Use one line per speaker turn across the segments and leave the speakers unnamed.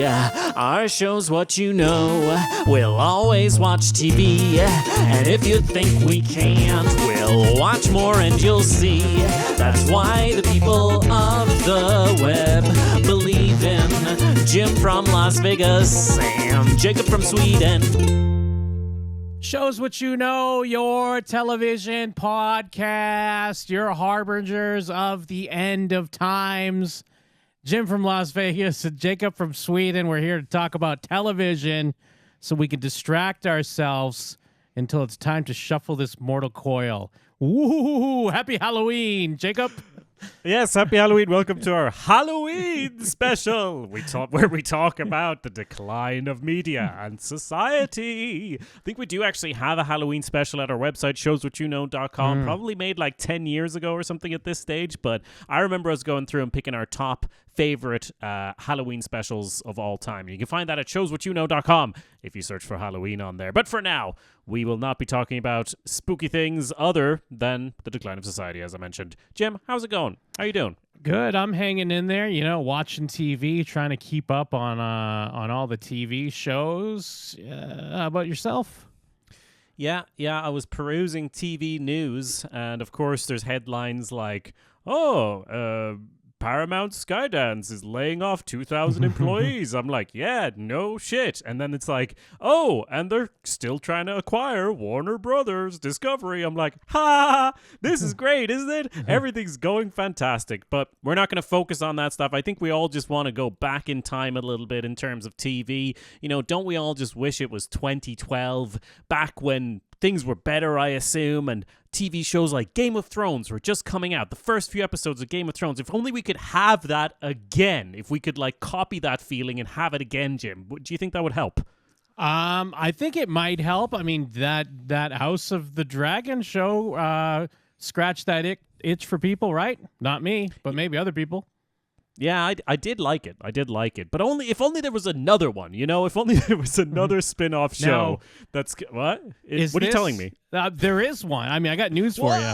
Our show's what you know. We'll always watch TV. And if you think we can't, we'll watch more and you'll see. That's why the people of the web believe in Jim from Las Vegas and Jacob from Sweden.
Shows what you know, your television podcast, your harbingers of the end of times. Jim from Las Vegas and Jacob from Sweden. We're here to talk about television so we can distract ourselves until it's time to shuffle this mortal coil. Woo! Happy Halloween, Jacob.
Yes, happy Halloween. Welcome to our Halloween special. Where we talk about the decline of media and society. I think we do actually have a Halloween special at our website, showswhatyouknow.com. Probably made like 10 years ago or something at this stage, but I remember us going through and picking our top favorite Halloween specials of all time. You can find that at showswhatyouknow.com if you search for Halloween on there. But for now, we will not be talking about spooky things other than the decline of society, as I mentioned. Jim, how's it going? How you doing?
Good. I'm hanging in there, watching TV, trying to keep up on all the TV shows. How about yourself?
Yeah, I was perusing TV news, and of course there's headlines like, Paramount Skydance is laying off 2,000 employees. I'm like, yeah, no shit. And then it's like, and they're still trying to acquire Warner Brothers Discovery. I'm like, this is great, isn't it? Everything's going fantastic. But we're not going to focus on that stuff. I think we all just want to go back in time a little bit in terms of TV. Don't we all just wish it was 2012, back when things were better, I assume, and TV shows like Game of Thrones were just coming out. The first few episodes of Game of Thrones. If only we could have that again. If we could copy that feeling and have it again, Jim. Do you think that would help?
I think it might help. I mean, that House of the Dragon show scratched that itch for people, right? Not me, but maybe other people.
Yeah, I did like it. But if only there was another one, If only there was another spin-off show. That's what? What are you telling me?
There is one. I mean, I got news for you.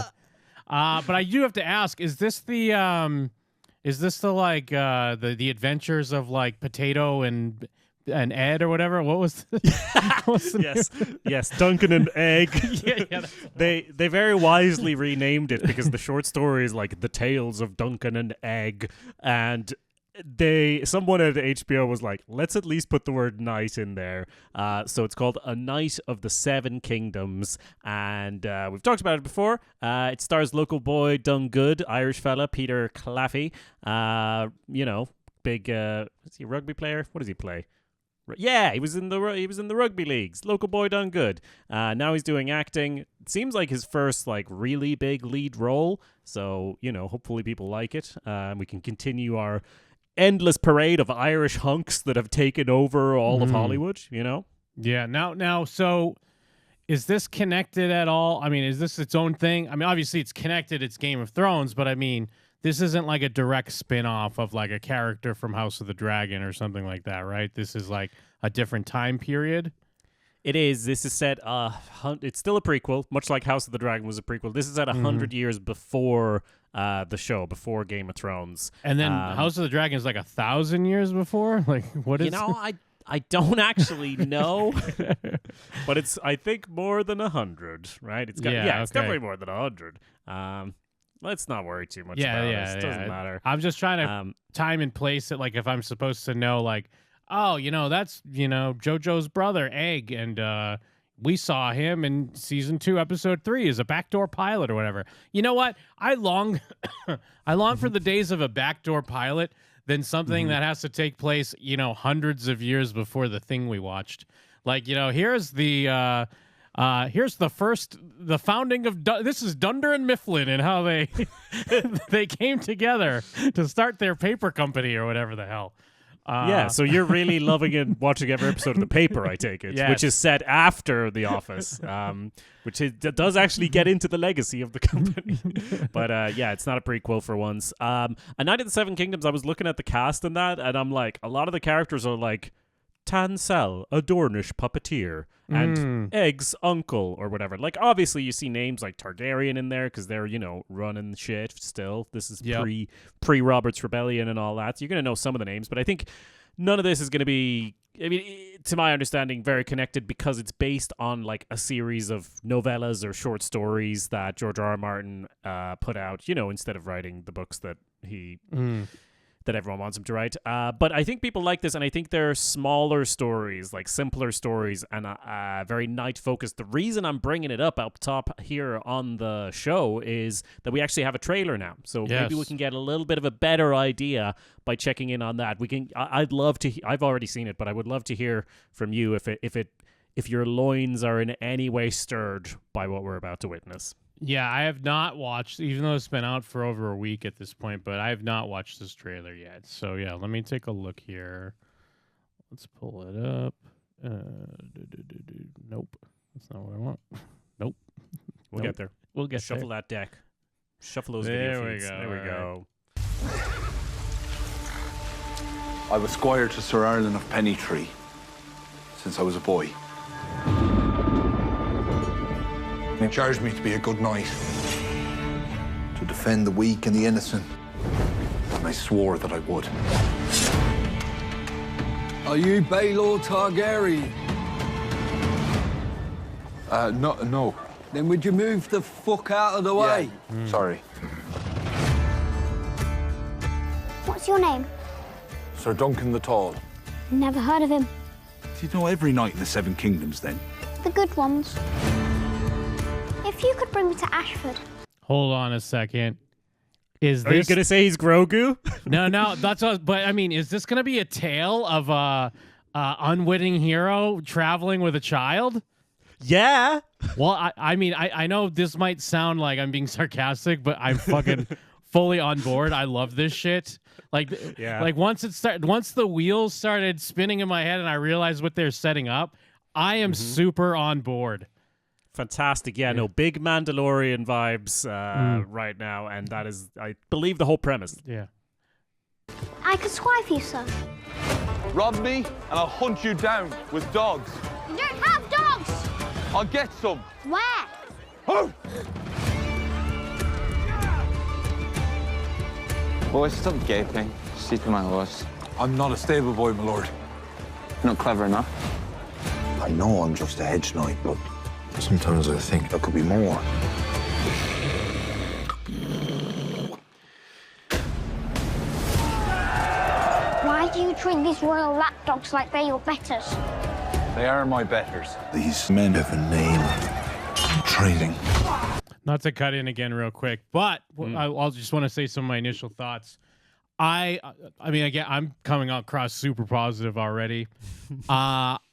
But I do have to ask: Is this the the adventures of Potato and Ed or whatever? What was
yes, Duncan and Egg.
yeah.
They very wisely renamed it because the short story is like The Tales of Duncan and Egg, and someone at HBO was like, let's at least put the word night in there. So it's called A Night of the Seven Kingdoms, and we've talked about it before. It stars local boy Done Good, Irish fella Peter Claffey. Big is he a rugby player? What does he play? Yeah, he was in the rugby leagues. Local boy Done Good. Now he's doing acting. It seems like his first really big lead role. So hopefully people like it. We can continue our endless parade of Irish hunks that have taken over all of Hollywood.
Yeah. Now. So, is this connected at all? I mean, is this its own thing? I mean, obviously it's connected. It's Game of Thrones, but I mean, this isn't like a direct spin-off of a character from House of the Dragon or something like that, right? This is a different time period.
It is. This is set, it's still a prequel, much like House of the Dragon was a prequel. This is at 100 years before the show, before Game of Thrones.
And then House of the Dragon is 1,000 years before? What is...
I don't actually know, but it's, I think, more than 100, right? It's definitely more than 100. Let's not worry too much about it. It doesn't matter.
I'm just trying to time and place it, if I'm supposed to know, that's, JoJo's brother, Egg, and we saw him in season 2, episode 3 as a backdoor pilot or whatever. You know what? I long for the days of a backdoor pilot than something that has to take place, hundreds of years before the thing we watched. Here's the founding of this is Dunder and Mifflin and how they they came together to start their paper company or whatever the hell.
So you're really loving and watching every episode of The Paper, I take it,
yes.
Which is set after The Office, which does actually get into the legacy of the company. But it's not a prequel for once. A Night of the Seven Kingdoms, I was looking at the cast in that, and I'm like, a lot of the characters are like Tansel, a Dornish puppeteer, and Egg's uncle or whatever. Obviously you see names like Targaryen in there because they're, running shit still. This is pre-Robert's Rebellion and all that. So you're going to know some of the names, but I think none of this is going to be, I mean, to my understanding, very connected because it's based on like a series of novellas or short stories that George R. R. Martin put out, instead of writing the books that that everyone wants him to write. But I think people like this, and I think they're smaller stories, like simpler stories, and very night-focused. The reason I'm bringing it up top here on the show is that we actually have a trailer now. So maybe we can get a little bit of a better idea by checking in on that. I'd love to. I've already seen it, but I would love to hear from you if your loins are in any way stirred by what we're about to witness.
Yeah, I have not watched, even though it's been out for over a week at this point, but I have not watched this trailer yet. So, yeah, let me take a look here. Let's pull it up. Nope. That's not what I want. Nope.
We'll get there.
We'll get
Shuffle
there.
that deck. Shuffle those
There
video
we
feeds.
go.
There we go.
I was squire to Sir Ireland of Pennytree since I was a boy. He charged me to be a good knight, to defend the weak and the innocent, and I swore that I would.
Are you Baelor Targaryen?
No.
Then would you move the fuck out of the way?
Sorry.
What's your name?
Sir Duncan the Tall.
Never heard of him.
Do you know every knight in the Seven Kingdoms, then?
The good ones. If you could bring me to Ashford.
Hold on a second. Are
you going to say he's Grogu?
No, that's what, but I mean, is this going to be a tale of a unwitting hero traveling with a child?
Yeah.
Well, I mean, I know this might sound like I'm being sarcastic, but I'm fucking fully on board. I love this shit. Like once the wheels started spinning in my head and I realized what they're setting up, I am super on board.
Fantastic. Yeah, no, big Mandalorian vibes right now, and that is, I believe, the whole premise.
Yeah.
I could squire for you, sir.
Rob me, and I'll hunt you down with dogs.
You don't have dogs!
I'll get some.
Where?
Oh!
Boys, stop gaping. Sit to my horse.
I'm not a stable boy, my lord.
Not clever enough.
I know I'm just a hedge knight, but sometimes I think there could be more.
Why do you treat these royal lapdogs like they're your betters?
They are my betters. These men have a name. Trading.
Not to cut in again real quick, but I'll just want to say some of my initial thoughts. I mean, again, I'm coming across super positive already.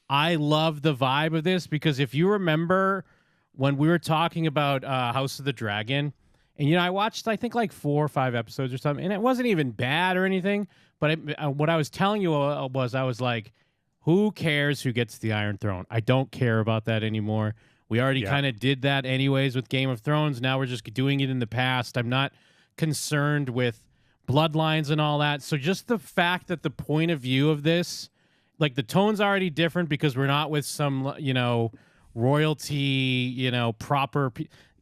I love the vibe of this because if you remember when we were talking about House of the Dragon, and, I watched, I think, like 4 or 5 episodes or something, and it wasn't even bad or anything, but what I was telling you was I was like, who cares who gets the Iron Throne? I don't care about that anymore. We already kind of did that anyways with Game of Thrones. Now we're just doing it in the past. I'm not concerned with bloodlines and all that. So just the fact that the point of view of this, like the tone's already different because we're not with some, royalty, proper.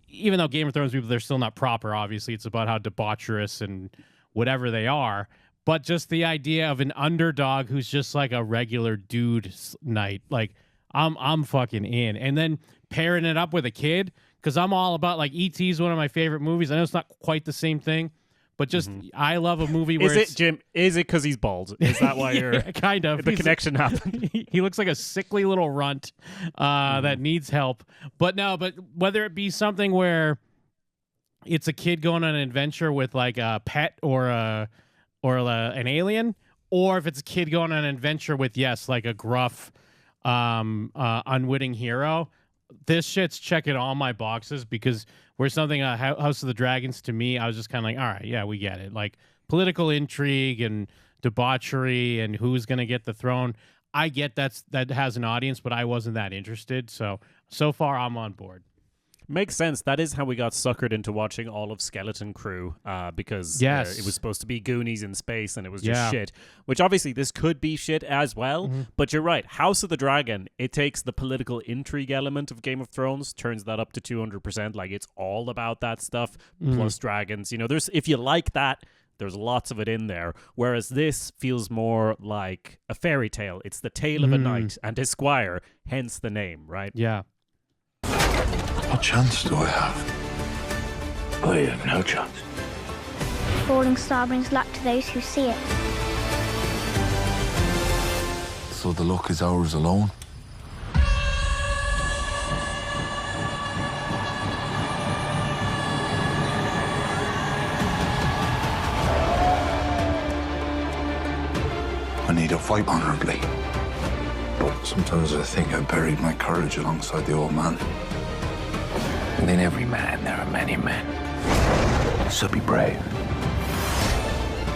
Even though Game of Thrones people, they're still not proper, obviously. It's about how debaucherous and whatever they are. But just the idea of an underdog who's just like a regular dude knight, like I'm fucking in. And then pairing it up with a kid, because I'm all about, like, E.T. is one of my favorite movies. I know it's not quite the same thing, but just I love a movie where
Jim? Is it because he's bald? Is that why you're
kind of
the connection happened?
He looks like a sickly little runt that needs help. But whether it be something where it's a kid going on an adventure with like a pet or an alien, or if it's a kid going on an adventure with like a gruff unwitting hero, this shit's checking all my boxes because where something House of the Dragons to me, I was just kind of like, all right, yeah, we get it. Like political intrigue and debauchery and who's going to get the throne. I get that has an audience, but I wasn't that interested. So far I'm on board.
Makes sense. That is how we got suckered into watching all of Skeleton Crew because it was supposed to be Goonies in space and it was just shit, which obviously this could be shit as well. But you're right. House of the Dragon, it takes the political intrigue element of Game of Thrones, turns that up to 200%. Like it's all about that stuff plus dragons. There's if you like that, There's lots of it in there. Whereas this feels more like a fairy tale. It's the tale of a knight and his squire, hence the name, right?
Yeah.
What chance do I have?
I have no chance.
Falling star brings luck to those who see it.
So the luck is ours alone? I need to fight honorably. But sometimes I think I buried my courage alongside the old man.
Within every man, there are many men. So be brave.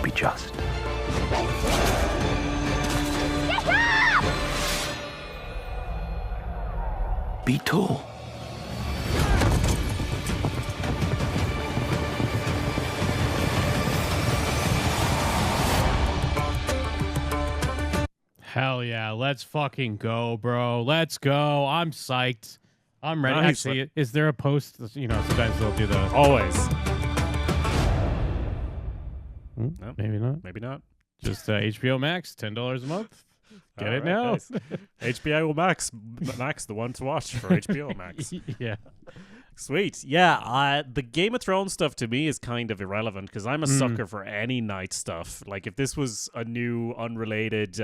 Be just. Be tall.
Hell yeah, let's fucking go, bro. Let's go. I'm psyched. I'm ready.
Nice.
Actually, is there a post? You know, sometimes they'll do the...
Always.
No, maybe not.
Maybe not.
Just HBO Max, $10 a month. Get
All
it
right,
now.
guys. HBO Max, the one to watch for HBO Max.
Yeah.
Sweet. Yeah, the Game of Thrones stuff to me is kind of irrelevant because I'm a sucker for any night stuff. Like, if this was a new, unrelated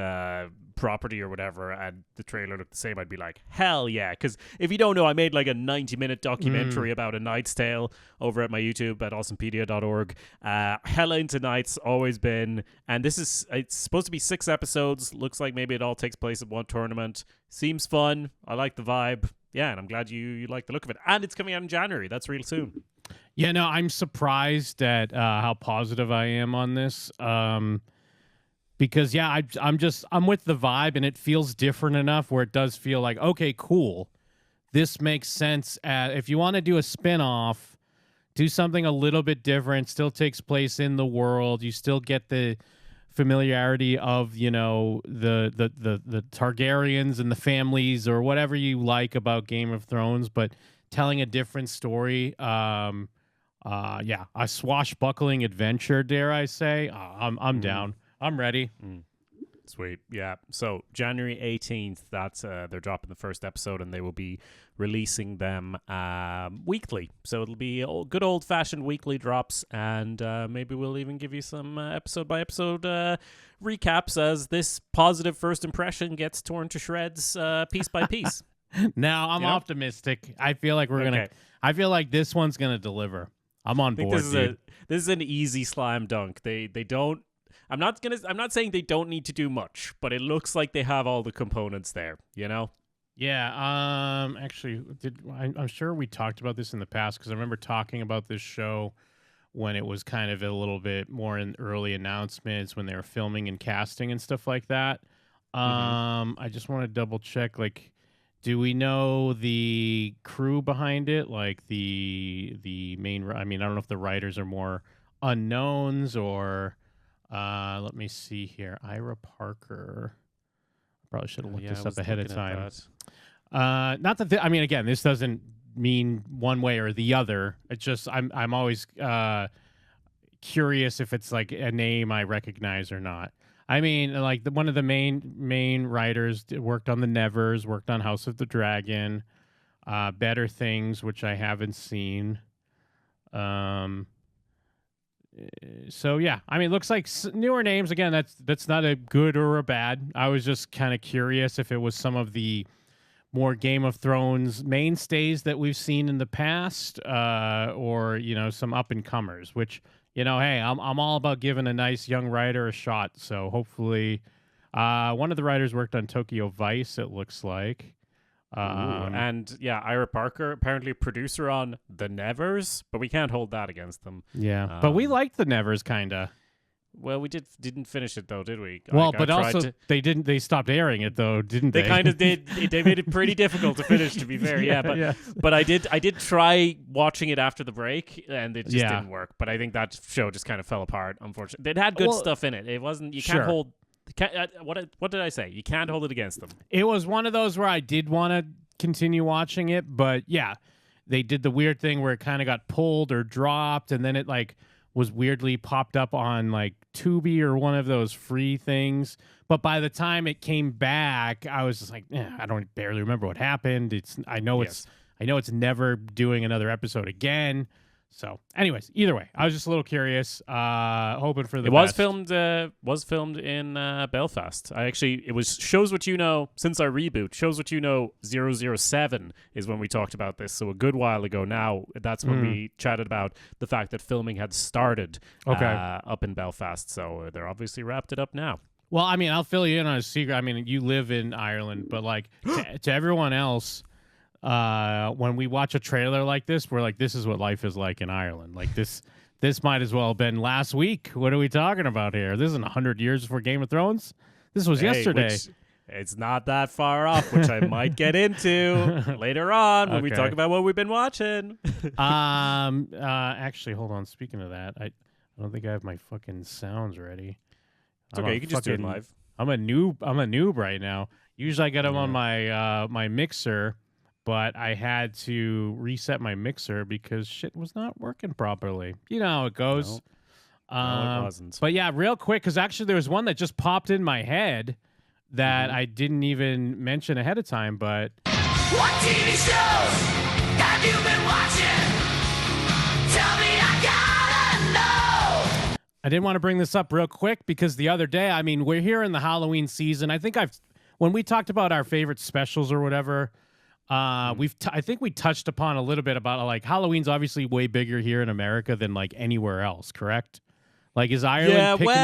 property or whatever and the trailer looked the same, I'd be like, hell yeah. Because if you don't know, I made like a 90-minute documentary about A Knight's Tale over at my YouTube at awesomepedia.org. Hella into Knights, always been. And it's supposed to be 6 episodes. Looks like maybe it all takes place at one tournament. Seems fun. I like the vibe. Yeah, and I'm glad you like the look of it. And it's coming out in January. That's real soon.
Yeah, no, I'm surprised at how positive I am on this. Because, yeah, I'm with the vibe, and it feels different enough where it does feel like, okay, cool. This makes sense. If you want to do a spinoff, do something a little bit different, still takes place in the world. You still get the familiarity of, you know, the Targaryens and the families or whatever you like about Game of Thrones, but telling a different story. Yeah, a swashbuckling adventure, dare I say. I'm down. I'm ready.
Sweet. Yeah. So January 18th, that's they're dropping the first episode, and they will be releasing them weekly. So it'll be good old-fashioned weekly drops, and maybe we'll even give you some episode-by-episode recaps as this positive first impression gets torn to shreds piece by piece.
Now, I'm optimistic. I feel like I feel like this one's gonna deliver. I'm on board.
This is an easy slam dunk. They don't. I'm not saying they don't need to do much, but it looks like they have all the components there, you know?
Yeah, actually, I'm sure we talked about this in the past, because I remember talking about this show when it was kind of a little bit more in early announcements, when they were filming and casting and stuff like that. I just want to double check, like, do we know the crew behind it? Like the main, I mean, I don't know if the writers are more unknowns or... let me see here. Ira Parker. Probably should have looked this up ahead of time. Not that I mean, again, this doesn't mean one way or the other. It's just I'm always curious if it's like a name I recognize or not. I mean, like one of the main writers worked on The Nevers, worked on House of the Dragon, Better Things, which I haven't seen. So yeah, I mean, it looks like newer names. Again, that's not a good or a bad. I was just kind of curious if it was some of the more Game of Thrones mainstays that we've seen in the past, or you know, some up and comers. Which, you know, hey, I'm all about giving a nice young writer a shot. So hopefully, one of the writers worked on Tokyo Vice. It looks like.
And yeah, Ira Parker, apparently a producer on The Nevers, but we can't hold that against them.
Yeah, but we liked The Nevers, kind of.
Well, we didn't finish it though, did we?
Well, but also they stopped airing it though, didn't they?
They kind of did. They made it pretty difficult to finish, to be fair. But I did try watching it after the break, and it just didn't work. But I think that show just kind of fell apart. Unfortunately, it had good stuff in it. It wasn't. You can't hold. What did I say? You can't hold it against them.
It was one of those where I did want to continue watching it, but yeah, they did the weird thing where it kind of got pulled or dropped, and then it like was weirdly popped up on like Tubi or one of those free things. But by the time it came back, I was just like, I don't barely remember what happened. I know it's never doing another episode again. So, anyways, either way, I was just a little curious, hoping for the best.
Was filmed in Belfast. It was Shows What You Know, since our reboot, Shows What You Know 007 is when we talked about this. So a good while ago now, that's when we chatted about the fact that filming had started up in Belfast. So they're obviously wrapped it up now.
Well, I mean, I'll fill you in on a secret. I mean, you live in Ireland, but like to everyone else, when we watch a trailer like this, we're like, this is what life is like in Ireland. Like this might as well have been last week. What are we talking about here? This isn't 100 years before Game of Thrones. This was yesterday.
It's not that far off, which I might get into later on when we talk about what we've been watching.
Actually, hold on. Speaking of that, I don't think I have my fucking sounds ready.
It's okay. You can just do it live.
I'm a noob right now. Usually I get them on my my mixer, but I had to reset my mixer because shit was not working properly. You know how it goes.
No, it wasn't.
But yeah, real quick, because actually there was one that just popped in my head that I didn't even mention ahead of time. But
what TV shows have you been watching? Tell me, I gotta know.
I didn't want to bring this up real quick because the other day, I mean, we're here in the Halloween season. I think when we talked about our favorite specials or whatever, I think we touched upon a little bit about like Halloween's obviously way bigger here in America than like anywhere else, correct? Like is Ireland picking...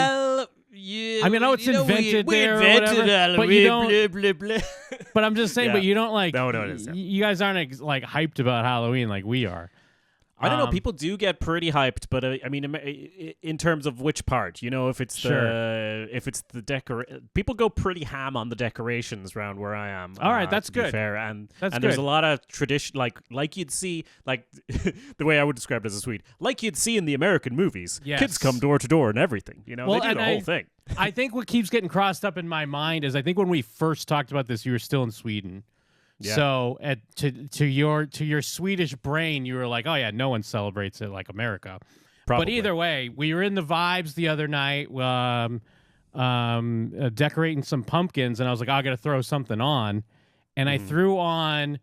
yeah.
I mean, I know it's invented
we
there
invented
or whatever,
Halloween,
but you don't...
blah, blah, blah.
But I'm just saying, but you don't like...
No, it is.
You guys aren't like hyped about Halloween like we are.
I don't know. People do get pretty hyped, but I mean, in terms of which part, you know, if it's the people go pretty ham on the decorations around where I am.
All right, that's good.
Fair, and
that's
there's a lot of tradition, like you'd see, like the way I would describe it as a Swede, like you'd see in the American movies.
Yes.
Kids come door to door and everything. You know,
well,
they do the whole thing.
I think what keeps getting crossed up in my mind is I think when we first talked about this, you were still in Sweden. Yeah. So to your Swedish brain, you were like, oh yeah, no one celebrates it like America. Probably. But either way, we were in the vibes the other night, decorating some pumpkins, and I was like, I got to throw something on, and I threw on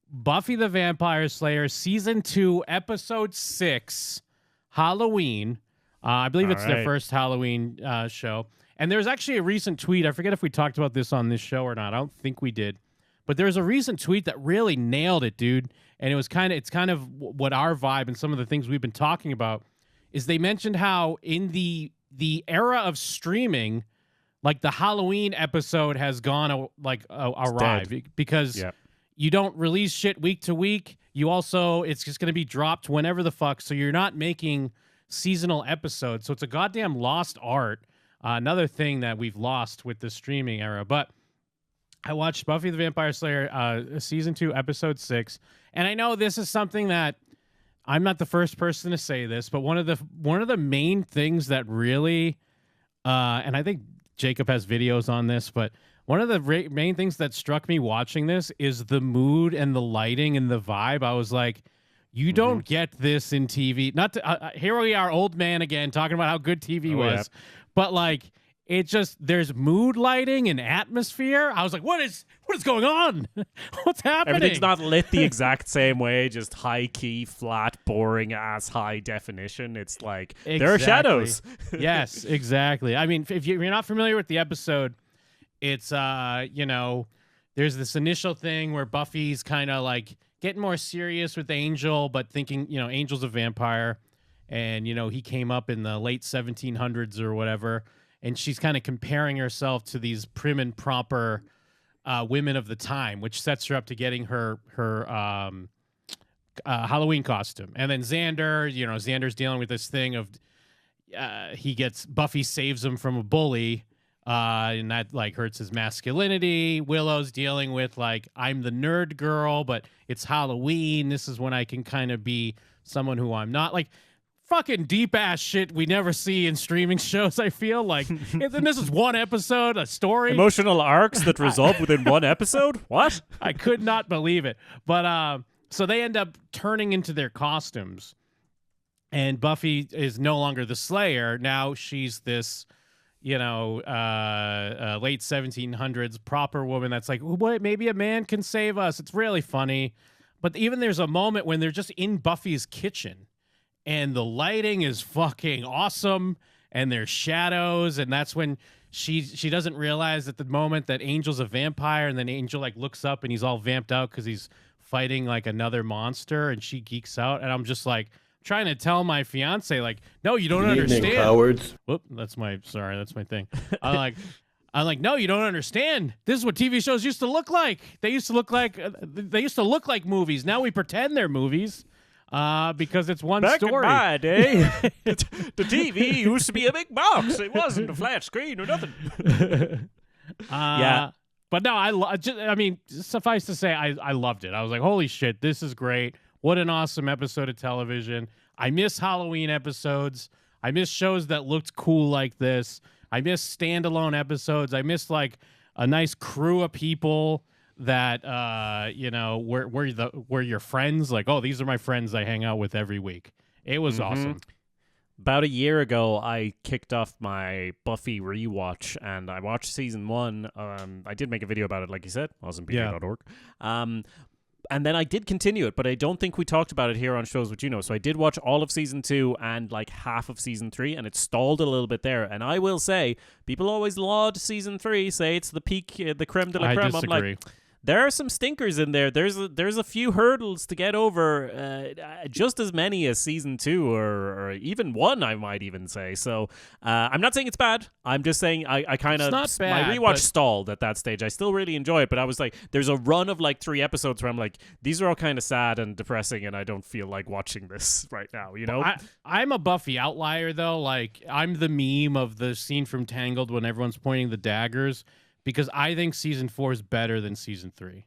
Buffy the Vampire Slayer season 2, episode 6, Halloween. I believe it's their first Halloween show. And there's actually a recent tweet. I forget if we talked about this on this show or not. I don't think we did. But there was a recent tweet that really nailed it, dude. And it's kind of what our vibe and some of the things we've been talking about is they mentioned how in the era of streaming, like the Halloween episode has gone awry because you don't release shit week to week. You also, it's just going to be dropped whenever the fuck. So you're not making seasonal episodes. So it's a goddamn lost art. Another thing that we've lost with the streaming era. But I watched Buffy the Vampire Slayer season 2, episode 6, and I know this is something that I'm not the first person to say this, but one of the main things that really, and I think Jacob has videos on this, but one of the main things that struck me watching this is the mood and the lighting and the vibe. I was like, you don't get this in TV. Not to, here we are, old man again, talking about how good TV was, but like. It just, there's mood lighting and atmosphere. I was like, what is going on? What's happening?
Everything's not lit the exact same way, just high key, flat, boring ass high definition. It's like, there are shadows.
Yes, exactly. I mean, if you're not familiar with the episode, it's, there's this initial thing where Buffy's kind of like getting more serious with Angel, but thinking, Angel's a vampire. And, he came up in the late 1700s or whatever. And she's kind of comparing herself to these prim and proper women of the time, which sets her up to getting her Halloween costume. And then Xander, Xander's dealing with this thing of Buffy saves him from a bully, and that like hurts his masculinity. Willow's dealing with like, I'm the nerd girl, but it's Halloween. This is when I can kind of be someone who I'm not. Like, fucking deep ass shit we never see in streaming shows. I feel like, and then this is one episode, a story,
emotional arcs that resolve within one episode. What?
I could not believe it. But so they end up turning into their costumes, And Buffy is no longer the Slayer. Now she's this, late 1700s proper woman that's like, what? Maybe a man can save us. It's really funny. But even there's a moment when they're just in Buffy's kitchen and the lighting is fucking awesome and there's shadows, and that's when she doesn't realize at the moment that Angel's a vampire, and then Angel like looks up and he's all vamped out because he's fighting like another monster, and she geeks out, and I'm just like trying to tell my fiance like, no, you don't understand.
Cowards.
Whoop, that's my thing. I'm like, no, you don't understand. This is what TV shows used to look like. They used to look like movies. Now we pretend they're movies. Because it's one
Back
story.
in my day, the TV used to be a big box. It wasn't a flat screen or nothing.
Yeah. But no, suffice to say, I loved it. I was like, holy shit, this is great. What an awesome episode of television. I miss Halloween episodes. I miss shows that looked cool like this. I miss standalone episodes. I miss like a nice crew of people that were your friends, like, oh, these are my friends I hang out with every week. It was awesome.
About a year ago, I kicked off my Buffy rewatch, and I watched season 1. I did make a video about it, like you said, awesomepedia.org. And then I did continue it, but I don't think we talked about it here on Shows What You Know. So I did watch all of season 2 and like half of season 3, and it stalled a little bit there. And I will say, people always laud season 3, say it's the peak, the creme de la creme.
I disagree.
I'm like, there are some stinkers in there. There's a few hurdles to get over, just as many as season 2 or even 1, I might even say. So I'm not saying it's bad. I'm just saying I kind of, my rewatch stalled at that stage. I still really enjoy it, but I was like, there's a run of like 3 episodes where I'm like, these are all kind of sad and depressing, and I don't feel like watching this right now, you know?
I'm a Buffy outlier, though. Like, I'm the meme of the scene from Tangled when everyone's pointing the daggers, because I think season 4 is better than season 3.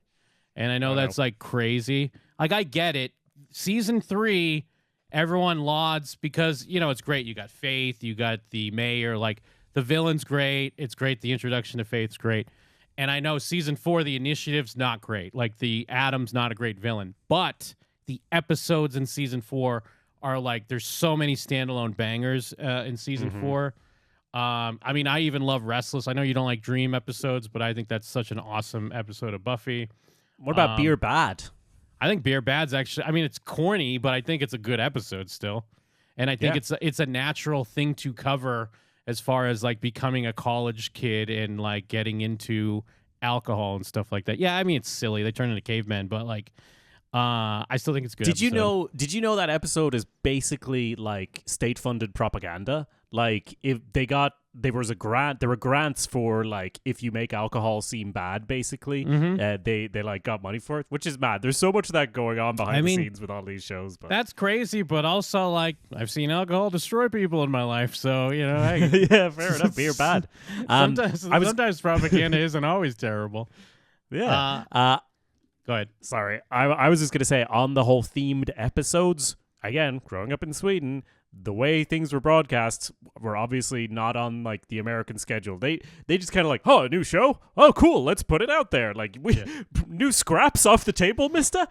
And I know that's like crazy. Like, I get it. Season 3, everyone lauds because, it's great. You got Faith, you got the mayor, like the villain's great. It's great. The introduction to Faith's great. And I know season 4, the initiative's not great. Like, the Adam's not a great villain. But the episodes in season 4 are like, there's so many standalone bangers in season 4. I even love Restless. I know you don't like Dream episodes, but I think that's such an awesome episode of Buffy.
What about Beer Bad?
I think Beer Bad's actually, it's corny, but I think it's a good episode still. And I think it's a natural thing to cover as far as like becoming a college kid and like getting into alcohol and stuff like that. Yeah, it's silly. They turn into cavemen, but like I still think it's a good. Did you
know that episode is basically like state-funded propaganda? Like, if there were grants for like, if you make alcohol seem bad, basically, they like got money for it, which is mad. There's so much of that going on behind the scenes with all these shows. But
that's crazy, but also like, I've seen alcohol destroy people in my life, so
yeah, fair enough. Beer bad.
Sometimes propaganda isn't always terrible.
Yeah.
Go ahead.
Sorry, I was just gonna say, on the whole themed episodes. Again, growing up in Sweden, the way things were broadcast were obviously not on like the American schedule. They just kind of like, oh, a new show? Oh, cool, let's put it out there. Like, new scraps off the table, mister?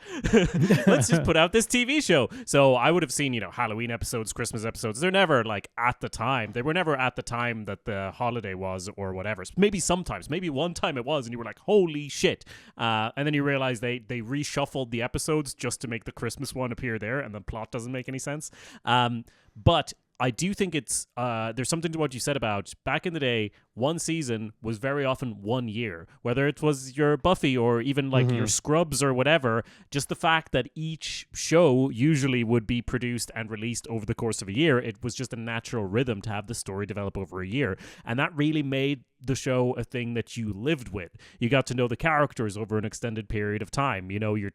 Let's just put out this TV show. So I would have seen, Halloween episodes, Christmas episodes. They're never like at the time. They were never at the time that the holiday was or whatever. Maybe sometimes, maybe one time it was, and you were like, holy shit. And then you realize they reshuffled the episodes just to make the Christmas one appear there, and the plot doesn't make any sense. But I do think it's there's something to what you said about back in the day, one season was very often 1 year, whether it was your Buffy or even like your Scrubs or whatever. Just the fact that each show usually would be produced and released over the course of a year, it was just a natural rhythm to have the story develop over a year. And that really made the show a thing that you lived with. You got to know the characters over an extended period of time. You're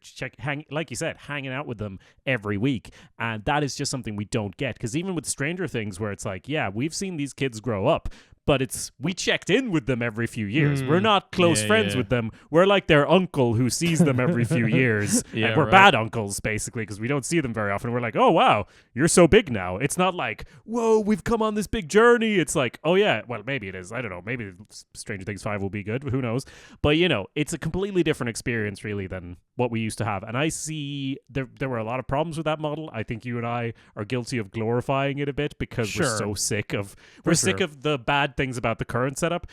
like you said, hanging out with them every week. And that is just something we don't get. Because even with Stranger Things, where it's like, yeah, we've seen these kids grow up, but we checked in with them every few years. We're not close
Yeah,
friends
yeah.
with them. We're like their uncle who sees them every few years.
Yeah,
and we're
right.
bad uncles, basically, because we don't see them very often. We're like, oh, wow, you're so big now. It's not like, whoa, we've come on this big journey. It's like, oh, yeah, well, maybe it is. I don't know. Maybe Stranger Things 5 will be good. Who knows? But, you know, it's a completely different experience, really, than what we used to have. And I see there were a lot of problems with that model. I think you and I are guilty of glorifying it a bit because we're so sick of sick of the bad things about the current setup.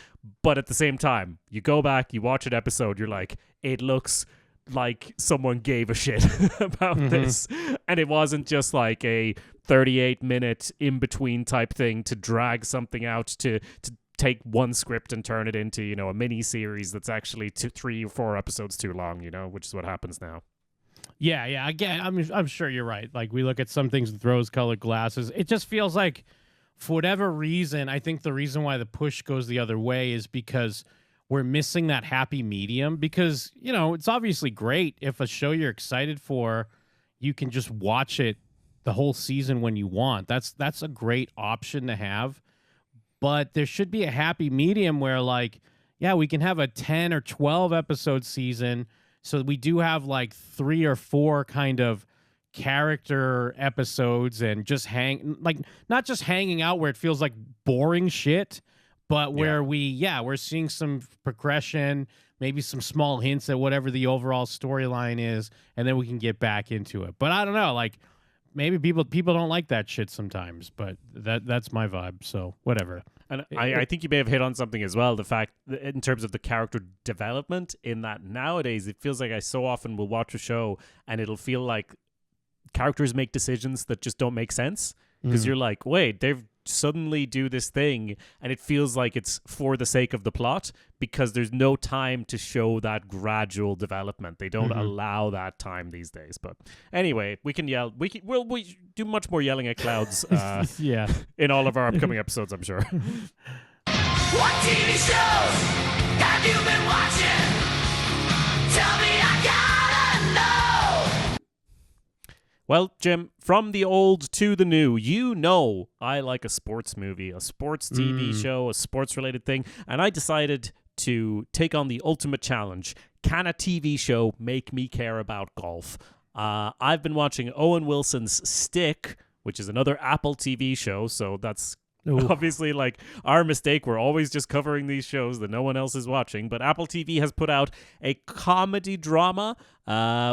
But at the same time, you go back, you watch an episode, you're like, it looks like someone gave a shit about this. And it wasn't just like a 38-minute in-between type thing to drag something out to take one script and turn it into, you know, a mini series that's actually 3 or 4 episodes too long, you know, which is what happens now.
Yeah. Again, I'm sure you're right. Like, we look at some things with rose-colored glasses. It just feels like, for whatever reason, I think the reason why the push goes the other way is because we're missing that happy medium. Because, you know, it's obviously great if a show you're excited for, you can just watch it the whole season when you want. That's a great option to have. But there should be a happy medium where, like, yeah, we can have a 10 or 12 episode season. So we do have like 3 or 4 kind of character episodes and just not just hanging out where it feels like boring shit, but where we're seeing some progression, maybe some small hints at whatever the overall storyline is, and then we can get back into it. But I don't know, like, maybe people don't like that shit sometimes, but that's my vibe, so whatever.
And I think you may have hit on something as well, the fact that in terms of the character development, in that nowadays it feels like I so often will watch a show and it'll feel like characters make decisions that just don't make sense, because you're like, wait, they've suddenly do this thing and it feels like it's for the sake of the plot, because there's no time to show that gradual development. They don't allow that time these days. But anyway, we can yell. We do much more yelling at clouds in all of our upcoming episodes, I'm sure.
What TV shows have you been watching? Tell me, I gotta know.
Well, Jim, from the old to the new, you know I like a sports movie, a sports TV show, a sports-related thing, and I decided to take on the ultimate challenge. Can a TV show make me care about golf? I've been watching Owen Wilson's Stick, which is another Apple TV show, so that's obviously like our mistake. We're always just covering these shows that no one else is watching, but Apple TV has put out a comedy drama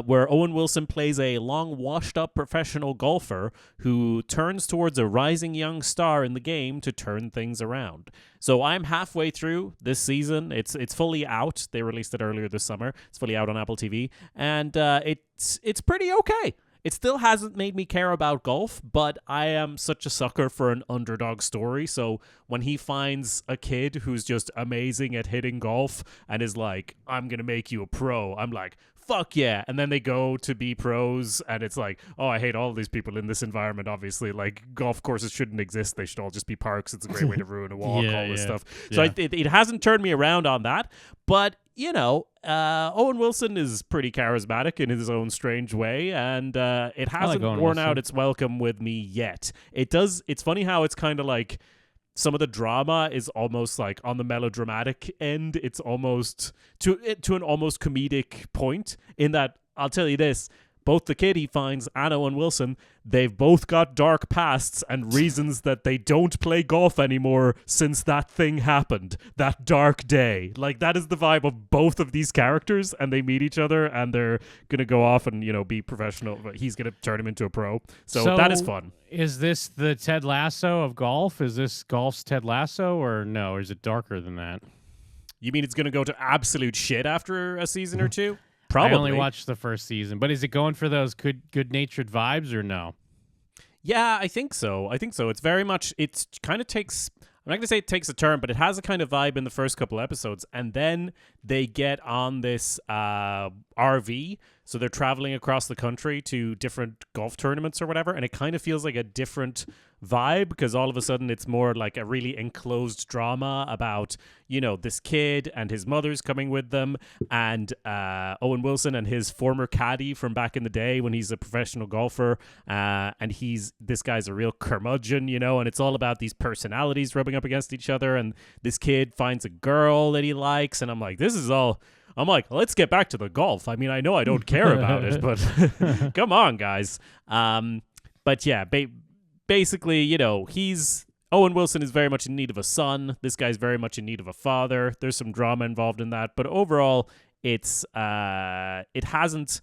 where Owen Wilson plays a long washed up professional golfer who turns towards a rising young star in the game to turn things around. So I'm halfway through this season. It's fully out. They released it earlier this summer. It's fully out on Apple TV, and it's pretty okay. It still hasn't made me care about golf, but I am such a sucker for an underdog story. So when he finds a kid who's just amazing at hitting golf and is like, I'm going to make you a pro, I'm like, fuck yeah. And then they go to be pros and it's like, oh, I hate all these people in this environment, obviously. Like, golf courses shouldn't exist. They should all just be parks. It's a great way to ruin a walk, all this stuff. So it hasn't turned me around on that. But, you know, Owen Wilson is pretty charismatic in his own strange way, and it hasn't worn out its welcome with me yet. It's funny how it's kind of like some of the drama is almost like on the melodramatic end. It's almost to an almost comedic point, in that, I'll tell you this, both the kid he finds and Owen Wilson, they've both got dark pasts and reasons that they don't play golf anymore since that thing happened, that dark day. Like, that is the vibe of both of these characters, and they meet each other and they're going to go off and, you know, be professional. He's going to turn him into a pro. So that is fun.
Is this the Ted Lasso of golf? Is this golf's Ted Lasso, or no? Or is it darker than that?
You mean it's going to go to absolute shit after a season or two? Probably.
I only watched the first season, but is it going for those good-natured vibes or no?
Yeah, I think so. It's very much, it kind of takes, I'm not going to say it takes a turn, but it has a kind of vibe in the first couple episodes. And then they get on this RV. So they're traveling across the country to different golf tournaments or whatever. And it kind of feels like a different vibe, because all of a sudden it's more like a really enclosed drama about, you know, this kid and his mother's coming with them, and Owen Wilson and his former caddy from back in the day when he's a professional golfer, and this guy's a real curmudgeon, you know, and it's all about these personalities rubbing up against each other, and this kid finds a girl that he likes, and I'm like, let's get back to the golf. I mean, I know I don't care about it, but come on, guys. But yeah, basically, you know, Owen Wilson is very much in need of a son. This guy's very much in need of a father. There's some drama involved in that, but overall, it hasn't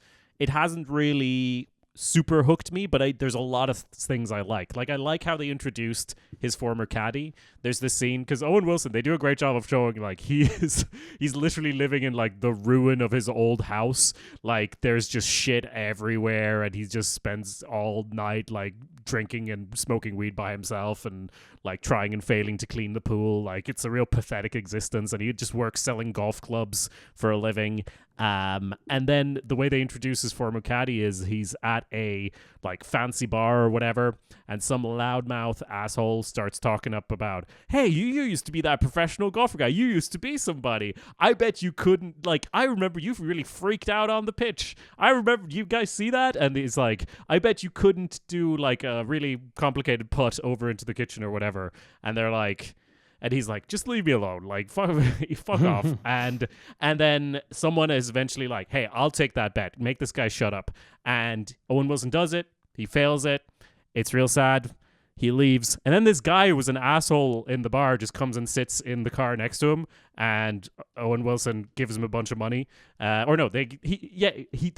really super hooked me, but there's a lot of things I like. Like, I like how they introduced his former caddy. There's this scene, because Owen Wilson, they do a great job of showing, like, he's literally living in, like, the ruin of his old house. Like, there's just shit everywhere, and he just spends all night, like, drinking and smoking weed by himself, and, like, trying and failing to clean the pool. Like, it's a real pathetic existence, and he just works selling golf clubs for a living. And then the way they introduce his former caddy is he's at a, like, fancy bar or whatever, and some loudmouth asshole starts talking up about, hey, you used to be that professional golfer guy. You used to be somebody. I bet you couldn't, like, I remember you really freaked out on the pitch. I remember, you guys see that? And he's like, I bet you couldn't do, like, a really complicated putt over into the kitchen or whatever. And they're like... And he's like, just leave me alone. Like, fuck off. And then someone is eventually like, hey, I'll take that bet. Make this guy shut up. And Owen Wilson does it. He fails it. It's real sad. He leaves. And then this guy who was an asshole in the bar just comes and sits in the car next to him. And Owen Wilson gives him a bunch of money. Or no, they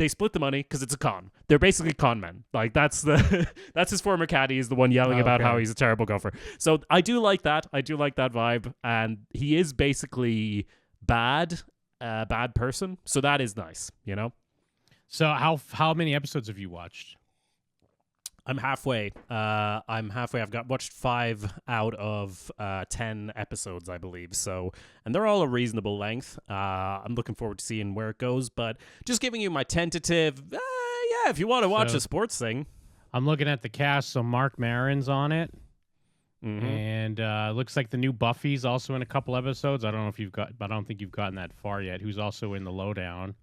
split the money because it's a con. They're basically con men. Like, that's his former caddy is the one yelling about how he's a terrible golfer. So I do like that. I do like that vibe. And he is basically bad person. So that is nice, you know?
So how many episodes have you watched?
I'm halfway. I've watched 5 out of 10 episodes, I believe. So, and they're all a reasonable length. I'm looking forward to seeing where it goes. But just giving you my tentative. Yeah, if you want to watch a sports thing.
I'm looking at the cast. So Mark Maron's on it,
mm-hmm.
and looks like the new Buffy's also in a couple episodes. I don't think you've gotten that far yet. Who's also in the lowdown.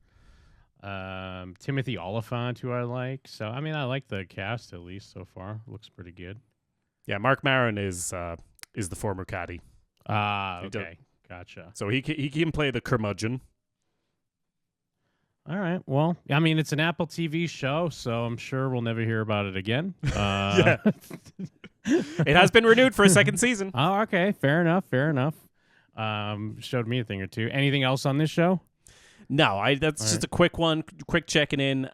Timothy Oliphant, who I like. So, I mean, I like the cast at least so far. Looks pretty good.
Yeah, Mark Maron is the former caddy.
Okay. Gotcha.
So he can play the curmudgeon.
All right. Well, I mean, it's an Apple TV show, so I'm sure we'll never hear about it again.
Yeah. It has been renewed for a second season.
Oh, okay. Fair enough. Showed me a thing or two. Anything else on this show?
No, that's just a quick one, quick checking in.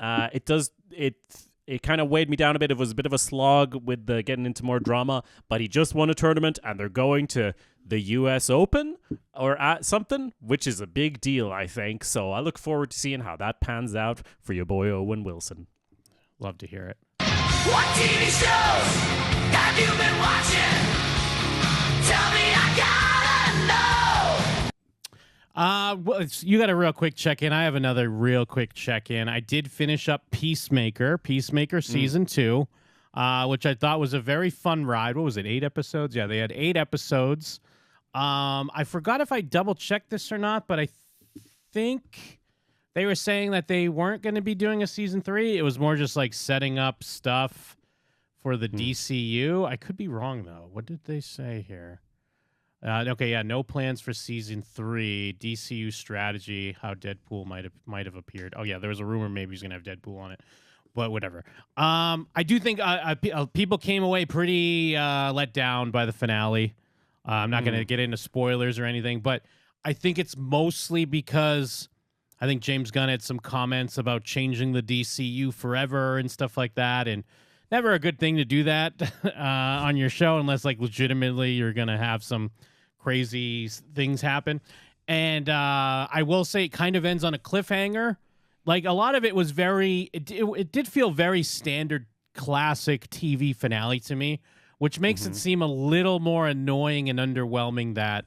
It kind of weighed me down a bit. It was a bit of a slog with the getting into more drama, but he just won a tournament and they're going to the US Open or at something, which is a big deal, I think. So I look forward to seeing how that pans out for your boy Owen Wilson.
Love to hear it.
What TV shows have you been watching? Tell me, I gotta know.
You got a real quick check-in. I have another real quick check-in. I did finish up Peacemaker Season 2, which I thought was a very fun ride. What was it, 8 episodes? Yeah, they had 8 episodes. I forgot if I double-checked this or not, but I think they were saying that they weren't going to be doing a Season 3. It was more just like setting up stuff for the DCU. I could be wrong, though. What did they say here? Okay, yeah, no plans for Season 3. DCU strategy, how Deadpool might have appeared. Oh, yeah, there was a rumor maybe he's going to have Deadpool on it. But whatever. I do think people came away pretty let down by the finale. I'm not going to get into spoilers or anything, but I think it's mostly because I think James Gunn had some comments about changing the DCU forever and stuff like that, and never a good thing to do that on your show unless, like, legitimately you're going to have some crazy things happen. And I will say it kind of ends on a cliffhanger. Like, a lot of it was it did feel very standard classic TV finale to me, which makes it seem a little more annoying and underwhelming that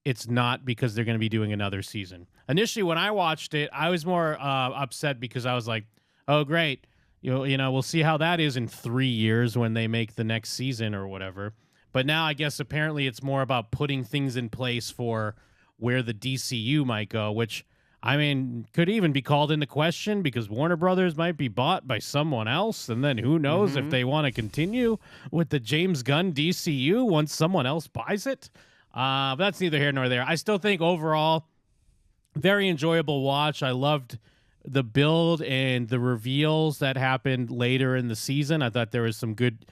it's not because they're going to be doing another season. Initially, when I watched it, I was more upset because I was like, oh, great. we'll see how that is in 3 years when they make the next season or whatever. But now I guess apparently it's more about putting things in place for where the DCU might go, which, I mean, could even be called into question because Warner Brothers might be bought by someone else. And then who knows if they want to continue with the James Gunn DCU once someone else buys it. But that's neither here nor there. I still think overall, very enjoyable watch. I loved the build and the reveals that happened later in the season. I thought there was some good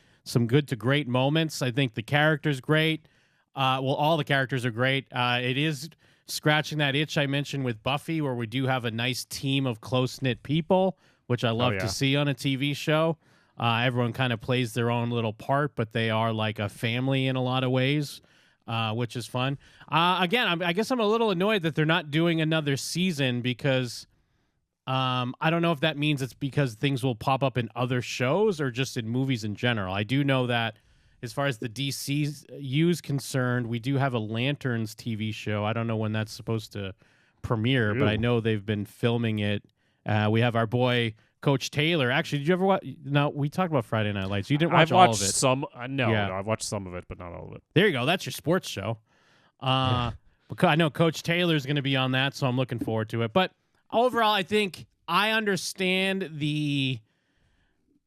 to great moments. I think the character's great. All the characters are great. It is scratching that itch I mentioned with Buffy, where we do have a nice team of close-knit people, which I love to see on a TV show. Everyone kind of plays their own little part, but they are like a family in a lot of ways, which is fun. Again, I guess I'm a little annoyed that they're not doing another season because I don't know if that means it's because things will pop up in other shows or just in movies in general. I do know that as far as the DCU's concerned, we do have a Lanterns TV show. I don't know when that's supposed to premiere, but I know they've been filming it. We have our boy Coach Taylor. Actually, did you ever watch? No, we talked about Friday Night Lights. You didn't watch all of it.
Some. No, I've watched some of it, but not all of it.
There you go. That's your sports show. I know Coach Taylor's going to be on that, so I'm looking forward to it. But overall, I think I understand the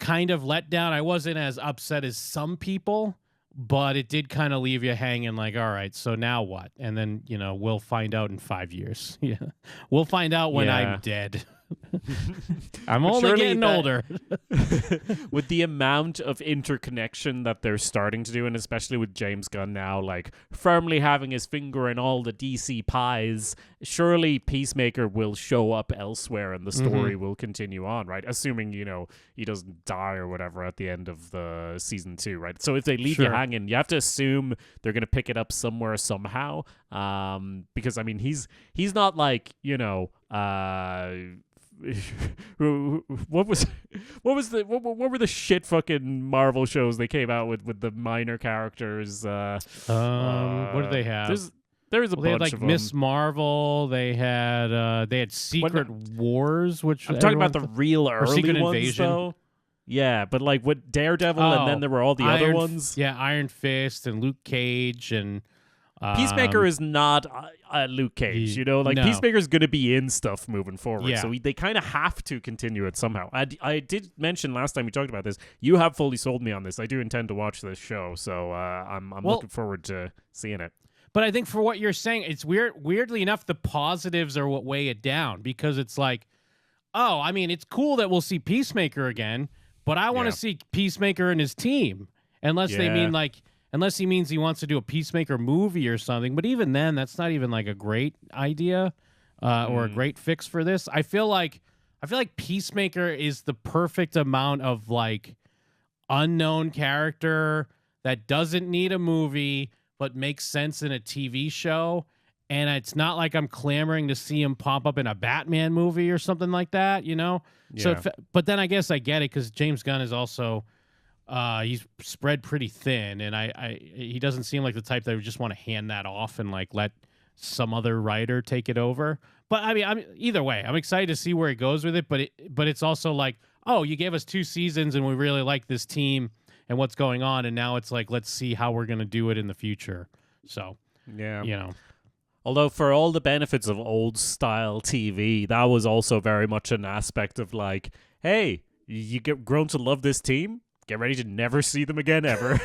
kind of letdown. I wasn't as upset as some people, but it did kind of leave you hanging like, all right, so now what? And then, we'll find out in 5 years. Yeah. We'll find out when I'm dead. I'm only getting older.
With the amount of interconnection that they're starting to do, and especially with James Gunn now, like firmly having his finger in all the DC pies, surely Peacemaker will show up elsewhere and the story will continue on, right? Assuming, he doesn't die or whatever at the end of the season 2, right? So if they leave you hanging, you have to assume they're going to pick it up somewhere somehow. Because I mean, he's not like, what were the shit fucking Marvel shows they came out with the minor characters?
What do they have?
There's a bunch
they had, like,
of them.
Miss Marvel. They had Secret Wars, which
I'm talking about the real early
Secret
ones,
Invasion.
though. Yeah, but like with Daredevil, and then there were all the other ones.
Yeah, Iron Fist and Luke Cage and.
Peacemaker is not Luke Cage,
No.
Peacemaker's going to be in stuff moving forward,
Yeah.
so they kind of have to continue it somehow. I did mention last time we talked about this, you have fully sold me on this. I do intend to watch this show, so I'm looking forward to seeing it.
But I think for what you're saying, it's weirdly enough, the positives are what weigh it down, because it's like, oh, I mean, it's cool that we'll see Peacemaker again, but I want to see Peacemaker and his team, unless they mean like... Unless he means he wants to do a Peacemaker movie or something. But even then, that's not even like a great idea or a great fix for this. I feel like Peacemaker is the perfect amount of like unknown character that doesn't need a movie but makes sense in a TV show. And it's not like I'm clamoring to see him pop up in a Batman movie or something like that, Yeah. So, but then I guess I get it because James Gunn is also... he's spread pretty thin, and he doesn't seem like the type that would just want to hand that off and like let some other writer take it over. But I mean, either way, I'm excited to see where it goes with it. But it's also like, oh, you gave us 2 seasons and we really like this team and what's going on, and now it's like, let's see how we're gonna do it in the future. So
yeah, Although for all the benefits of old style TV, that was also very much an aspect of like, hey, you get grown to love this team. Get ready to never see them again ever.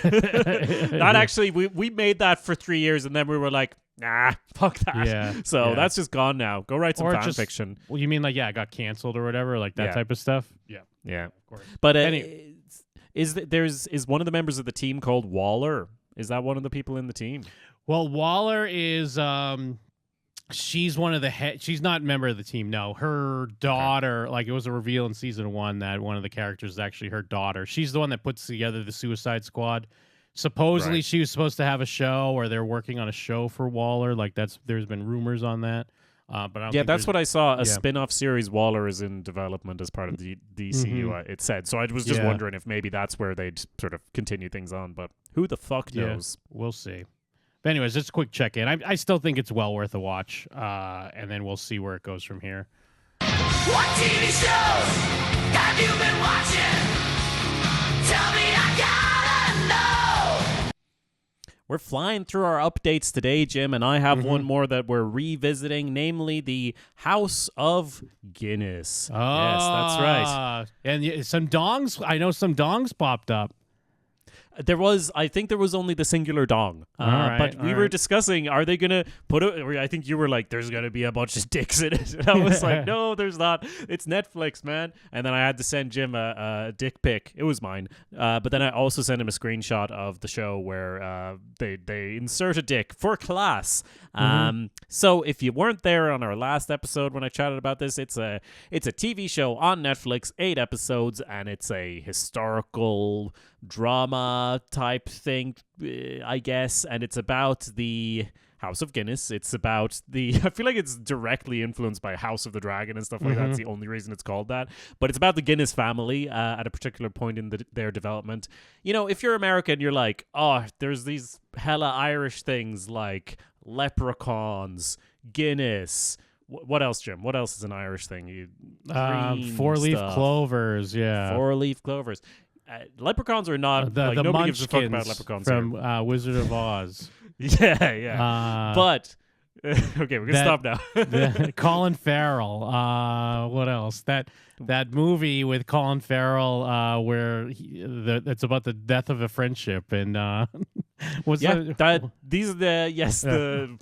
Not actually. We made that for 3 years, and then we were like, nah, fuck that.
Yeah,
so that's just gone now. Go write some fan
just,
fiction.
Well, you mean like it got canceled or whatever, like that type of stuff? Yeah,
of course. But is one of the members of the team called Waller? Is that one of the people in the team?
Well, Waller is she's one of the she's not a member of the team. No, her daughter, like it was a reveal in season 1 that one of the characters is actually her daughter. She's the one that puts together the Suicide Squad. Supposedly she was supposed to have a show, or they're working on a show for Waller. Like there's been rumors on that. But I don't think
that's what I saw. A spin-off series, Waller, is in development as part of the DCU, it said. So I was just wondering if maybe that's where they'd sort of continue things on. But who the fuck knows?
We'll see. But anyways, just a quick check-in. I still think it's well worth a watch, and then we'll see where it goes from here.
What TV shows have you been watching? Tell me, I gotta know.
We're flying through our updates today, Jim, and I have one more that we're revisiting, namely the House of Guinness. Yes, that's right.
And some dongs. I know some dongs popped up.
I think there was only the singular dong. But we were
right.
discussing, are they going to put it, I think you were like, there's going to be a bunch of dicks in it. And I was like, no, there's not. It's Netflix, man. And then I had to send Jim a dick pic. It was mine. But then I also sent him a screenshot of the show where they insert a dick for class. So if you weren't there on our last episode when I chatted about this, it's a TV show on Netflix, 8 episodes, and it's a historical drama type thing, I guess, and it's about the House of Guinness. It's about I feel like it's directly influenced by House of the Dragon and stuff like that. It's the only reason it's called that. But it's about the Guinness family at a particular point in their development. You know, if you're American, you're like, oh, there's these hella Irish things like leprechauns, Guinness. What else, Jim? What else is an Irish thing?
Four-leaf clovers, yeah.
Four-leaf clovers. Leprechauns are not
the
nobody gives a fuck about
Munchkins
leprechauns
from Wizard of Oz.
yeah. But okay, we're gonna stop now.
Colin Farrell. What else? That movie with Colin Farrell where it's about the death of a friendship and
these are the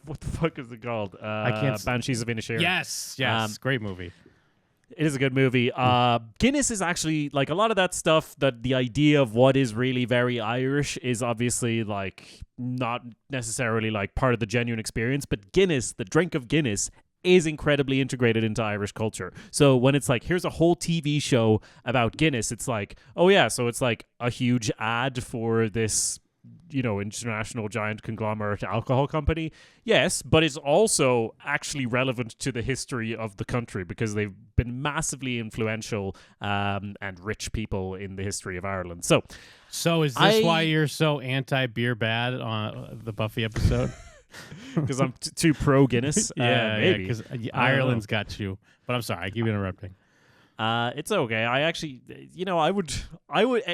what the fuck is it called?
I can't.
Banshees of Inisherin.
Yes, great movie.
It is a good movie. Guinness is actually, like, a lot of that stuff, that the idea of what is really very Irish is obviously, like, not necessarily, like, part of the genuine experience. But Guinness, the drink of Guinness, is incredibly integrated into Irish culture. So when it's like, here's a whole TV show about Guinness, it's like, oh yeah, so it's like a huge ad for this, you know, international giant conglomerate alcohol company. Yes, but it's also actually relevant to the history of the country because they've been massively influential and rich people in the history of Ireland. So
is this why you're so anti-beer bad on the Buffy episode?
Because I'm too pro Guinness? Maybe.
Because Ireland's got you. But I'm sorry, I keep interrupting.
It's okay. I actually, you know, I would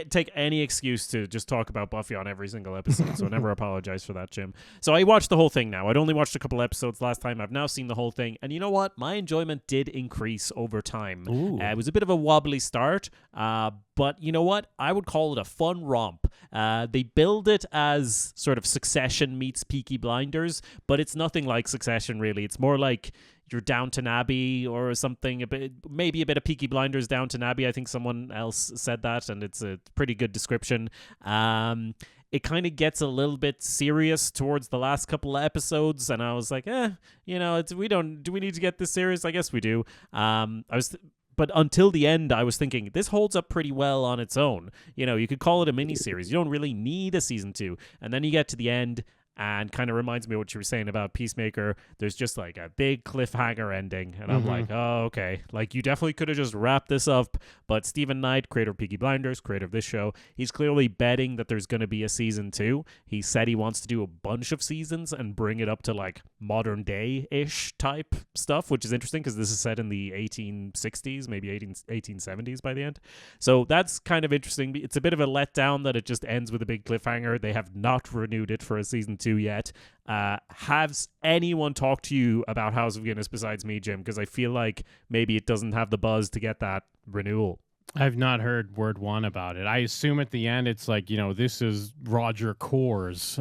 take any excuse to just talk about Buffy on every single episode, so I never apologize for that, Jim. So I watched the whole thing now. I'd only watched a couple episodes last time. I've now seen the whole thing, and you know what? My enjoyment did increase over time. It was a bit of a wobbly start, but you know what? I would call it a fun romp. They build it as sort of Succession meets Peaky Blinders, but it's nothing like Succession, really. It's more like your Downton Abbey or something, maybe a bit of Peaky Blinders, Downton Abbey. I think someone else said that, and it's a pretty good description. It kind of gets a little bit serious towards the last couple of episodes, and I was like, you know, do we need to get this serious? I guess we do. But until the end, I was thinking, this holds up pretty well on its own. You know, you could call it a miniseries. You don't really need a season 2. And then you get to the end, and kind of reminds me of what you were saying about Peacemaker. There's just like a big cliffhanger ending. And I'm like, oh, okay. Like, you definitely could have just wrapped this up. But Stephen Knight, creator of Peaky Blinders, creator of this show, he's clearly betting that there's going to be a season 2. He said he wants to do a bunch of seasons and bring it up to like modern day-ish type stuff, which is interesting because this is set in the 1860s, maybe 1870s by the end. So that's kind of interesting. It's a bit of a letdown that it just ends with a big cliffhanger. They have not renewed it for a season 2 yet. Has anyone talked to you about House of Guinness besides me, Jim? Because I feel like maybe it doesn't have the buzz to get that renewal.
I've not heard word one about it. I assume at the end it's like, you know, this is Roger Coors.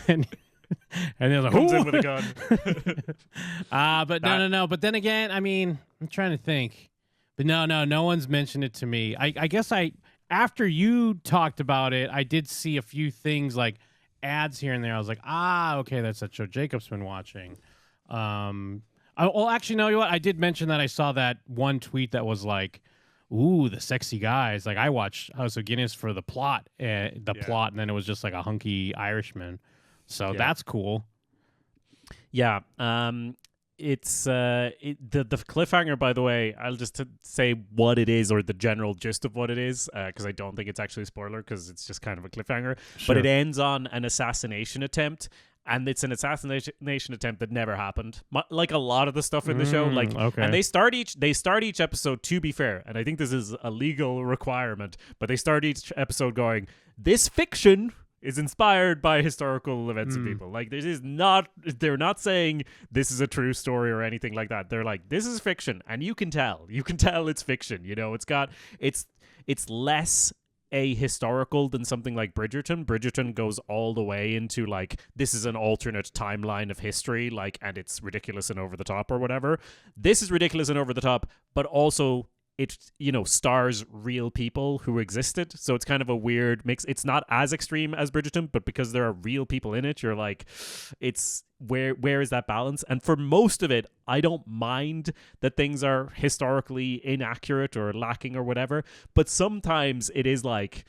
And they're like,
comes in with a gun.
But no. But then again, I mean, I'm trying to think. But no one's mentioned it to me. I guess after you talked about it, I did see a few things like ads here and there. I was like, okay, that's that show Jacob's been watching. Actually, no, you know what? I did mention that I saw that one tweet that was like, ooh, the sexy guys. Like, I watched House of Guinness for the plot, and then it was just like a hunky Irishman. So that's cool.
Yeah. It's the cliffhanger, by the way. I'll just say what it is, or the general gist of what it is, because I don't think it's actually a spoiler, because it's just kind of a cliffhanger.
Sure.
But it ends on an assassination attempt, and it's an assassination attempt that never happened. Like a lot of the stuff in the show, like,
okay.
and they start each episode, to be fair, and I think this is a legal requirement, but they start each episode going, this fiction is inspired by historical events and people. Like, this is not, they're not saying this is a true story or anything like that. They're like, this is fiction, and you can tell it's fiction. You know, it's less a historical than something like Bridgerton. Bridgerton goes all the way into like, this is an alternate timeline of history, like, and it's ridiculous and over the top or whatever. This is ridiculous and over the top, but also it, you know, stars real people who existed. So it's kind of a weird mix. It's not as extreme as Bridgerton, but because there are real people in it, you're like, it's where is that balance? And for most of it, I don't mind that things are historically inaccurate or lacking or whatever, but sometimes it is like,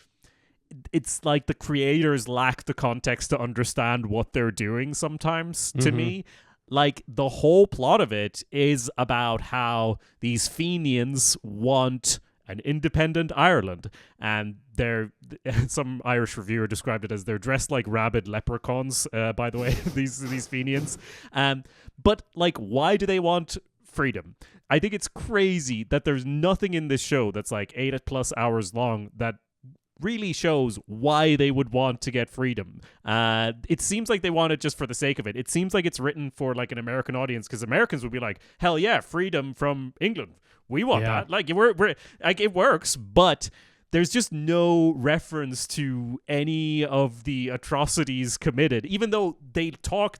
it's like the creators lack the context to understand what they're doing sometimes, to me. Like, the whole plot of it is about how these Fenians want an independent Ireland, and some Irish reviewer described it as they're dressed like rabid leprechauns, by the way, these Fenians. But like, why do they want freedom? I think it's crazy that there's nothing in this show that's like 8+ hours long that really shows why they would want to get freedom. It seems like they want it just for the sake of it. It seems like it's written for like an American audience, because Americans would be like, hell yeah, freedom from England. We want that. Like, we're like, it works, but there's just no reference to any of the atrocities committed, even though they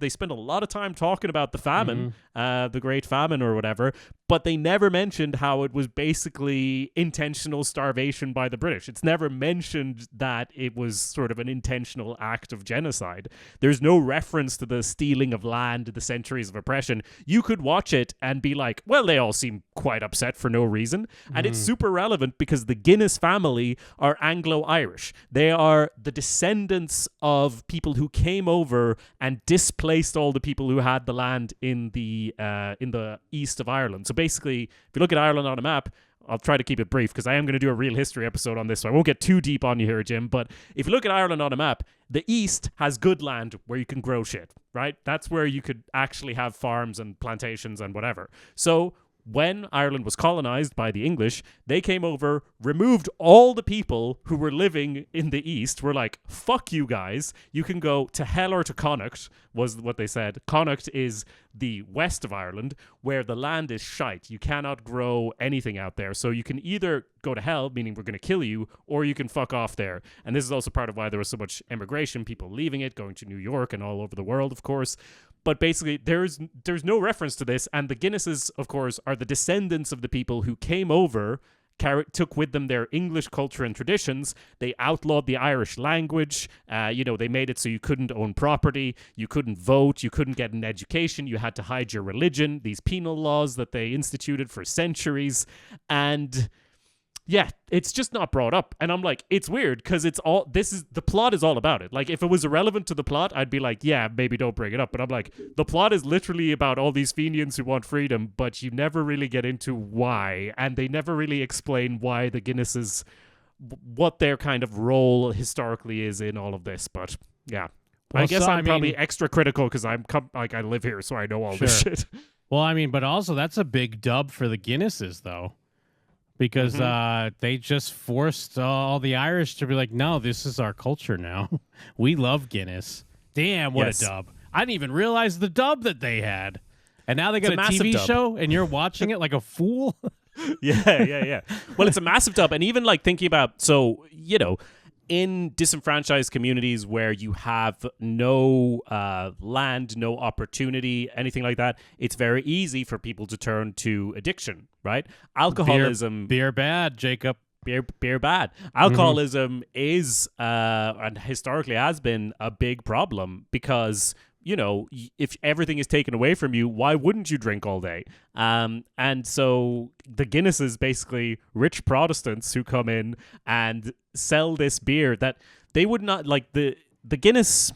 spend a lot of time talking about the famine, the Great Famine or whatever, but they never mentioned how it was basically intentional starvation by the British. It's never mentioned that it was sort of an intentional act of genocide. There's no reference to the stealing of land, the centuries of oppression. You could watch it and be like, well, they all seem quite upset for no reason. And it's super relevant because the Guinness family are Anglo-Irish. They are the descendants of people who came over and displaced all the people who had the land in the east of Ireland. So basically, if you look at Ireland on a map, I'll try to keep it brief because I am going to do a real history episode on this, so I won't get too deep on you here, Jim. But if you look at Ireland on a map, the east has good land where you can grow shit, right? That's where you could actually have farms and plantations and whatever. So when Ireland was colonized by the English, they came over, removed all the people who were living in the east, were like, fuck you guys, you can go to hell or to Connacht, was what they said. Connacht is the west of Ireland, where the land is shite. You cannot grow anything out there. So you can either go to hell, meaning we're going to kill you, or you can fuck off there. And this is also part of why there was so much immigration, people leaving it, going to New York and all over the world, of course. But basically, there's no reference to this. And the Guinnesses, of course, are the descendants of the people who came over, took with them their English culture and traditions. They outlawed the Irish language. They made it so you couldn't own property, you couldn't vote, you couldn't get an education, you had to hide your religion, these penal laws that they instituted for centuries. And yeah, it's just not brought up. And I'm like, it's weird because the plot is all about it. Like, if it was irrelevant to the plot, I'd be like, yeah, maybe don't bring it up. But I'm like, the plot is literally about all these Fenians who want freedom, but you never really get into why. And they never really explain why the Guinnesses, what their kind of role historically is in all of this. But yeah, well, I guess I'm probably extra critical because I live here, so I know all this shit.
Well, I mean, but also that's a big dub for the Guinnesses, though. Because they just forced all the Irish to be like, no, this is our culture now. We love Guinness. Damn, what a dub. I didn't even realize the dub that they had. And now they got a TV show, and you're watching it like a fool?
Yeah. Well, it's a massive dub. And even like thinking about, so, you know, in disenfranchised communities where you have no land, no opportunity, anything like that, it's very easy for people to turn to addiction, right? Alcoholism.
Beer bad, Jacob.
Beer bad. Alcoholism is, and historically has been, a big problem because, you know, if everything is taken away from you, why wouldn't you drink all day? And so the Guinness is basically rich Protestants who come in and sell this beer that they would not, like, the Guinness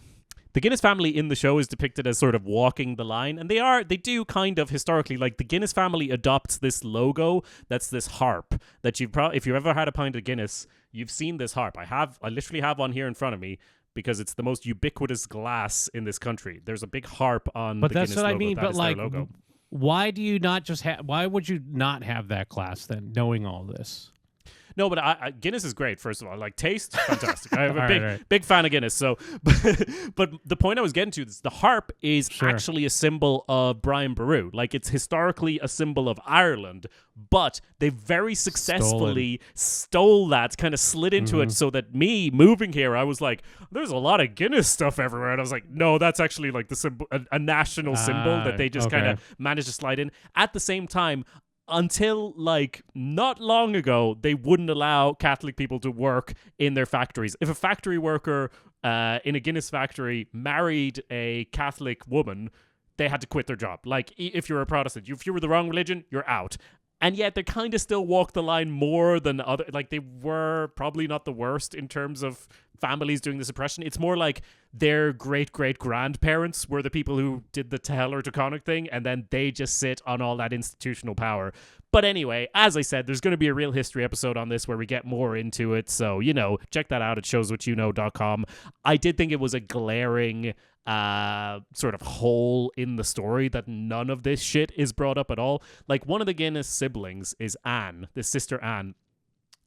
family in the show is depicted as sort of walking the line, and they do kind of historically, like, the Guinness family adopts this logo that's this harp that if you've ever had a pint of Guinness, you've seen this harp. I literally have one here in front of me. because it's the most ubiquitous glass in this country. There's a big harp on
But
the
that's
Guinness
what I
logo.
mean.
That
But
is their
like,
logo.
why do you not just have? Why would you not have that glass then, knowing all this?
No, but Guinness is great. First of all, like taste, fantastic. I'm a
All
big,
right.
big fan of Guinness. So, but the point I was getting to is the harp is actually a symbol of Brian Boru. Like it's historically a symbol of Ireland, but they very successfully stole that, kind of slid into it, so that me moving here, I was like, "There's a lot of Guinness stuff everywhere," and I was like, "No, that's actually like the symbol, a national symbol that they just kind of managed to slide in." At the same time, until like not long ago, they wouldn't allow Catholic people to work in their factories. If a factory worker in a Guinness factory married a Catholic woman, they had to quit their job. Like if you're a Protestant, if you were the wrong religion, you're out. And yet they kind of still walk the line more than other. Like they were probably not the worst in terms of families doing the suppression. It's more like their great-great-grandparents were the people who did the Taylor Taconic thing, and then they just sit on all that institutional power. But anyway, as I said, there's going to be a real history episode on this where we get more into it. So, check that out at showswhatyouknow.com. I did think it was a glaring sort of hole in the story that none of this shit is brought up at all. Like one of the Guinness siblings is Anne, the sister Anne.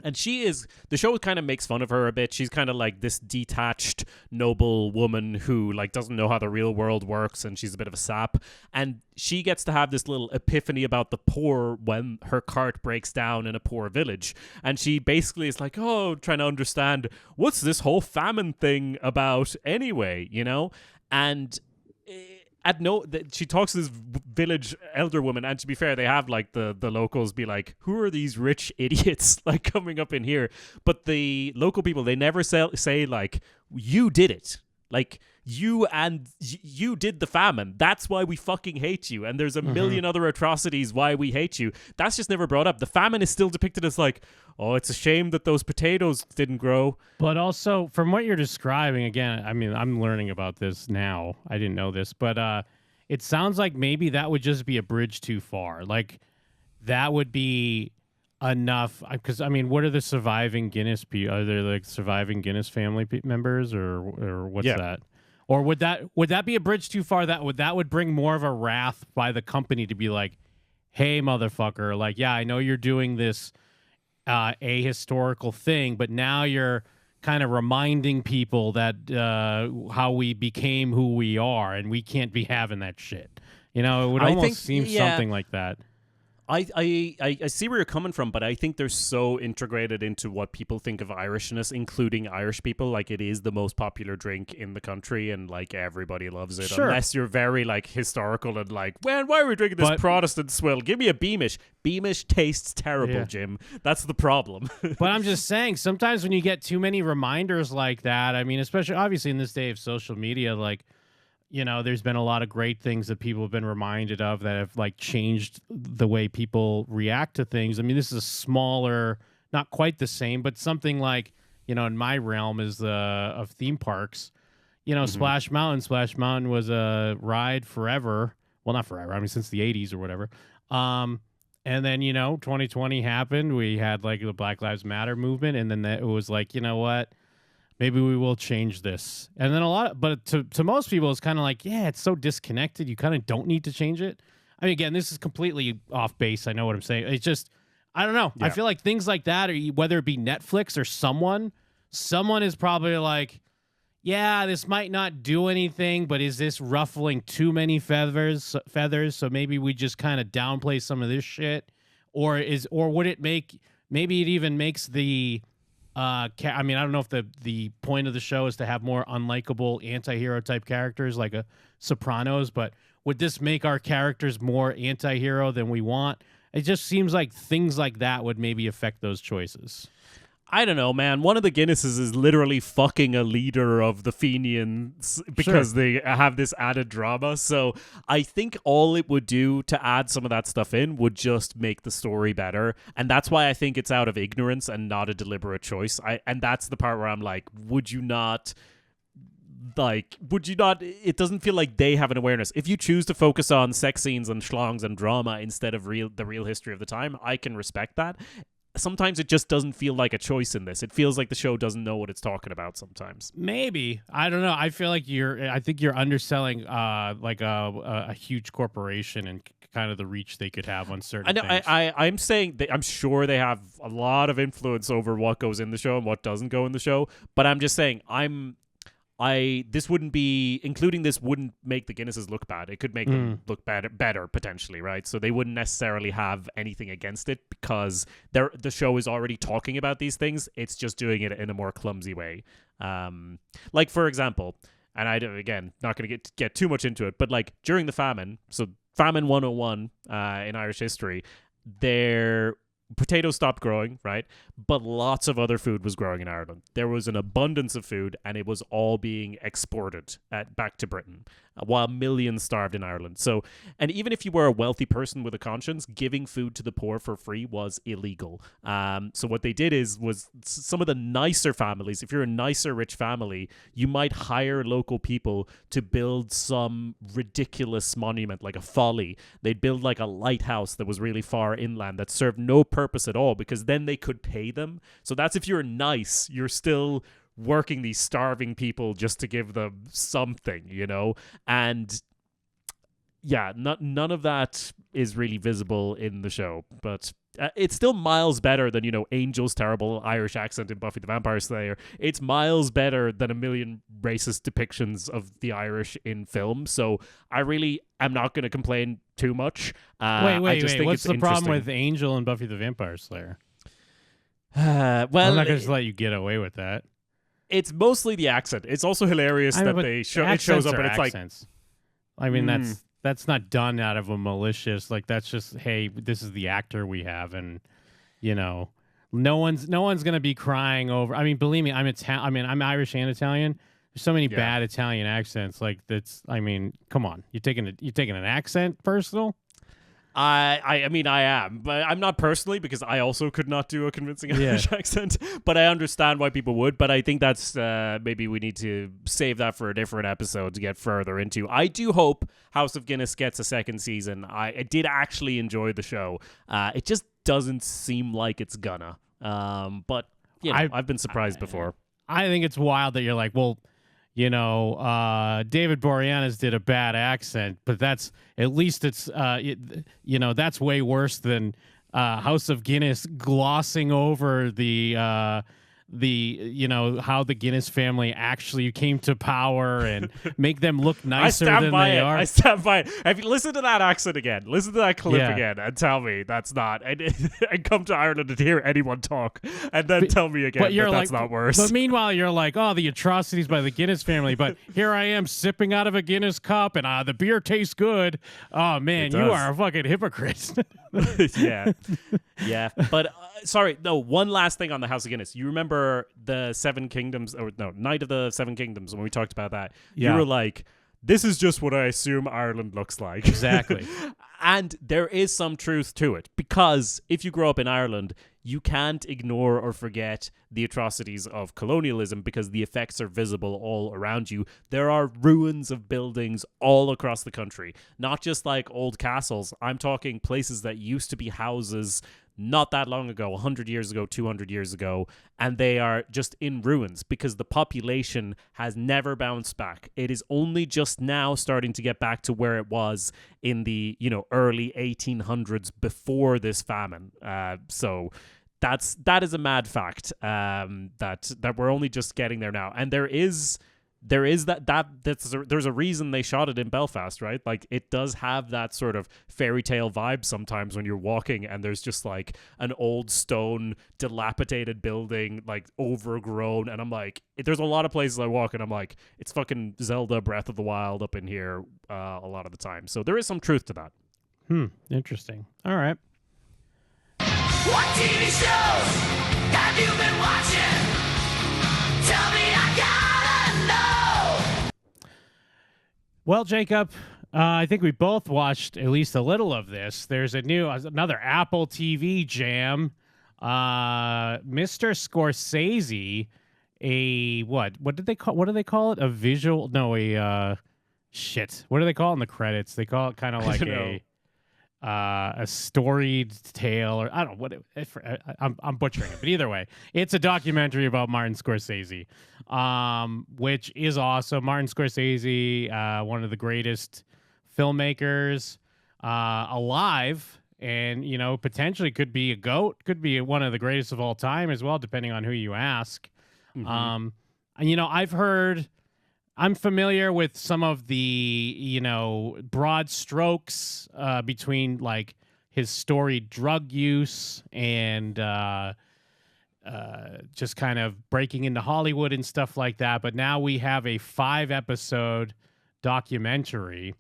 And the show kind of makes fun of her a bit. She's kind of like this detached, noble woman who like doesn't know how the real world works, and she's a bit of a sap. And she gets to have this little epiphany about the poor when her cart breaks down in a poor village. And she basically is like, trying to understand what's this whole famine thing about anyway, And she talks to this village elder woman, and to be fair, they have like the locals be like, who are these rich idiots like coming up in here? But the local people, they never say like, you did it. Like you did the famine. That's why we fucking hate you. And there's a million other atrocities why we hate you. That's just never brought up. The famine is still depicted as like, oh, it's a shame that those potatoes didn't grow.
But also, from what you're describing, again, I mean, I'm learning about this now. I didn't know this, but it sounds like maybe that would just be a bridge too far. Like that would be enough, because I mean, what are the surviving Guinness people? Are there like surviving Guinness family members, or what's that? Or would that be a bridge too far? That would bring more of a wrath by the company to be like, hey, motherfucker, like, yeah, I know you're doing this ahistorical thing, but now you're kind of reminding people that how we became who we are, and we can't be having that shit. It would almost seem something like that.
I see where you're coming from, but I think they're so integrated into what people think of Irishness, including Irish people. Like it is the most popular drink in the country, and like everybody loves it.
Sure.
Unless you're very like historical and like, why are we drinking this Protestant swill? Give me a Beamish. Beamish tastes terrible, Jim. That's the problem.
But I'm just saying, sometimes when you get too many reminders like that, I mean, especially obviously in this day of social media, like, there's been a lot of great things that people have been reminded of that have like changed the way people react to things. I mean, this is a smaller, not quite the same, but something like, in my realm is of theme parks, Splash Mountain. Splash Mountain was a ride forever. Well, not forever. I mean, since the 80s or whatever. And then, 2020 happened. We had like the Black Lives Matter movement. And then it was like, you know what? Maybe we will change this. And then but to most people, it's kind of like, yeah, it's so disconnected. You kind of don't need to change it. I mean, again, this is completely off base. I know what I'm saying. It's just, I don't know. Yeah. I feel like things like that, or whether it be Netflix or someone is probably like, yeah, this might not do anything, but is this ruffling too many feathers? So maybe we just kind of downplay some of this shit. Or would it maybe it even makes the, I mean, I don't know if the point of the show is to have more unlikable anti-hero type characters like a Sopranos, but would this make our characters more anti-hero than we want? It just seems like things like that would maybe affect those choices.
I don't know, man. One of the Guinnesses is literally fucking a leader of the Fenians because they have this added drama. So I think all it would do to add some of that stuff in would just make the story better. And that's why I think it's out of ignorance and not a deliberate choice. And that's the part where I'm like, would you not, it doesn't feel like they have an awareness. If you choose to focus on sex scenes and schlongs and drama instead of the real history of the time, I can respect that. sometimes it just doesn't feel like a choice in this. It feels like the show doesn't know what it's talking about sometimes.
Maybe. I don't know. I feel like I think you're underselling like a huge corporation and kind of the reach they could have on certain things.
I'm saying that I'm sure they have a lot of influence over what goes in the show and what doesn't go in the show, but I'm just saying this wouldn't be, including this wouldn't make the Guinnesses look bad. It could make them look better potentially, right? So they wouldn't necessarily have anything against it because the show is already talking about these things. It's just doing it in a more clumsy way. Like, for example, and again, not going to get too much into it, but like during the famine, so Famine 101 in Irish history, their potatoes stopped growing, right? But lots of other food was growing in Ireland. There was an abundance of food, and it was all being exported back to Britain, while millions starved in Ireland. So, and even if you were a wealthy person with a conscience, giving food to the poor for free was illegal. So what they did was some of the nicer families, if you're a nicer rich family, you might hire local people to build some ridiculous monument, like a folly. They'd build like a lighthouse that was really far inland that served no purpose at all, because then they could pay them. So that's if you're nice, you're still working these starving people just to give them something, you know? And yeah, none of that is really visible in the show, but it's still miles better than, you know, Angel's terrible Irish accent in Buffy the Vampire Slayer. It's miles better than a million racist depictions of the Irish in film. So I really am not going to complain too much.
Wait.
Think
What's
it's
the problem with Angel and Buffy the Vampire Slayer?
Well,
I'm not going to let you get away with that.
It's mostly the accent. It's also hilarious that it shows up and it's
accents. I mean, that's not done out of a malicious, like, that's just, hey, this is the actor we have, and you know, no one's gonna be crying over. I mean, believe me, I'm Irish and Italian. There's so many bad Italian accents. Like, that's, I mean, come on, you're taking an accent personal.
I mean, I am, but I'm not personally, because I also could not do a convincing Irish accent, but I understand why people would. But I think that's maybe we need to save that for a different episode to get further into. I do hope House of Guinness gets a second season. I did actually enjoy the show. It just doesn't seem like it's gonna. But you know, I've been surprised before.
I think it's wild that you're like, well, you know, David Boreanaz did a bad accent, but that's, at least it's, you know, that's way worse than House of Guinness glossing over the you know, how the Guinness family actually came to power and make them look nicer than they are.
I stand by it. If you listen to that accent again, listen to that clip again, and tell me that's not, and come to Ireland and hear anyone talk, and then tell me again that that's not worse.
But meanwhile, you're like, oh, the atrocities by the Guinness family, but here I am sipping out of a Guinness cup, and the beer tastes good. Oh, man, you are a fucking hypocrite.
Yeah. But sorry, no, one last thing on the House of Guinness. You remember the Seven Kingdoms, or no, Night of the Seven Kingdoms, when we talked about that? You were like, this is just what I assume Ireland looks like.
Exactly.
And there is some truth to it, because if you grow up in Ireland, you can't ignore or forget the atrocities of colonialism, because the effects are visible all around you. There are ruins of buildings all across the country, not just like old castles. I'm talking places that used to be houses not that long ago, 100 years ago, 200 years ago, and they are just in ruins because the population has never bounced back. It is only just now starting to get back to where it was in the, you know, early 1800s before this famine. So that is a mad fact, that we're only just getting there now. And there's a reason they shot it in Belfast, right? Like, it does have that sort of fairy tale vibe sometimes when you're walking and there's just like an old stone dilapidated building, like overgrown, and I'm like, there's a lot of places I walk and I'm like, it's fucking Zelda Breath of the Wild up in here a lot of the time. So there is some truth to that.
Interesting. All right.
What TV shows have you been watching? Tell me, I gotta know.
Well, Jacob, I think we both watched at least a little of this. There's another Apple TV jam. Mr. Scorsese, what do they call it? A visual? No, shit. What do they call it in the credits? They call it kind of like a storied tale, or I don't know I'm butchering it, but either way, it's a documentary about Martin Scorsese, which is awesome. Martin Scorsese, one of the greatest filmmakers alive, and potentially could be a GOAT, could be one of the greatest of all time as well, depending on who you ask. And I'm familiar with some of the, broad strokes between like his storied drug use and just kind of breaking into Hollywood and stuff like that. But now we have a 5-episode documentary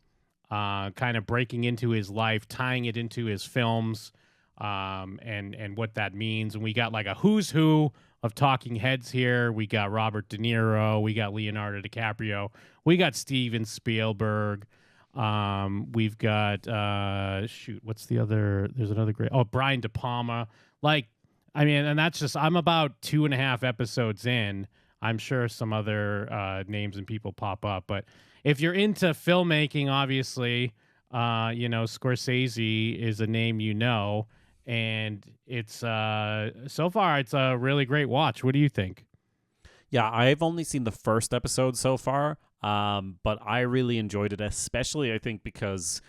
kind of breaking into his life, tying it into his films, and what that means. And we got like a who's who of talking heads here. We got Robert De Niro, we got Leonardo DiCaprio, we got Steven Spielberg, we've got what's the other? There's another great. Oh, Brian De Palma. And that's just, I'm about 2.5 episodes in. I'm sure some other names and people pop up, but if you're into filmmaking, obviously, Scorsese is a name and it's so far it's a really great watch. What do you think?
Yeah, I've only seen the first episode so far, but I really enjoyed it, especially I think because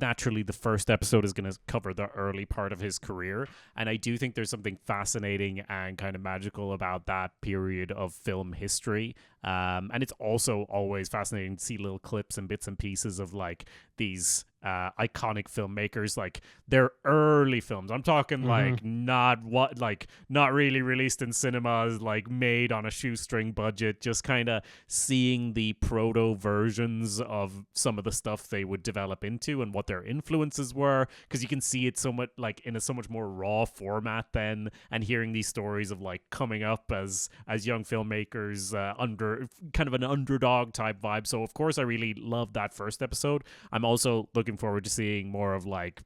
naturally the first episode is going to cover the early part of his career, and I do think there's something fascinating and kind of magical about that period of film history. And it's also always fascinating to see little clips and bits and pieces of like these iconic filmmakers, like their early films. I'm talking like not really released in cinemas, like made on a shoestring budget, just kind of seeing the proto versions of some of the stuff they would develop into and what their influences were, because you can see it so much like in a so much more raw format then, and hearing these stories of like coming up as young filmmakers under kind of an underdog type vibe. So of course I really loved that first episode. I'm also looking forward to seeing more of like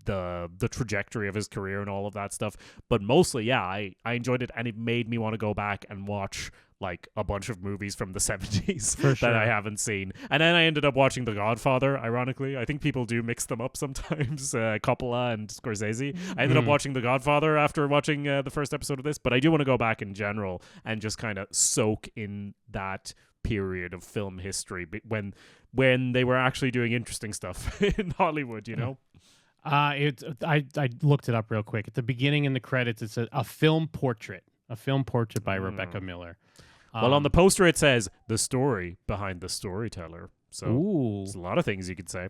the trajectory of his career and all of that stuff. But mostly, yeah, I enjoyed it, and it made me want to go back and watch like a bunch of movies from the 70s that I haven't seen. And then I ended up watching The Godfather, ironically. I think people do mix them up sometimes, Coppola and Scorsese. I ended up watching The Godfather after watching the first episode of this, but I do want to go back in general and just kind of soak in that period of film history when they were actually doing interesting stuff in Hollywood,
I looked it up real quick. At the beginning in the credits, it says a film portrait by Rebecca Miller.
Well, on the poster it says the story behind the storyteller. So there's a lot of things you could say.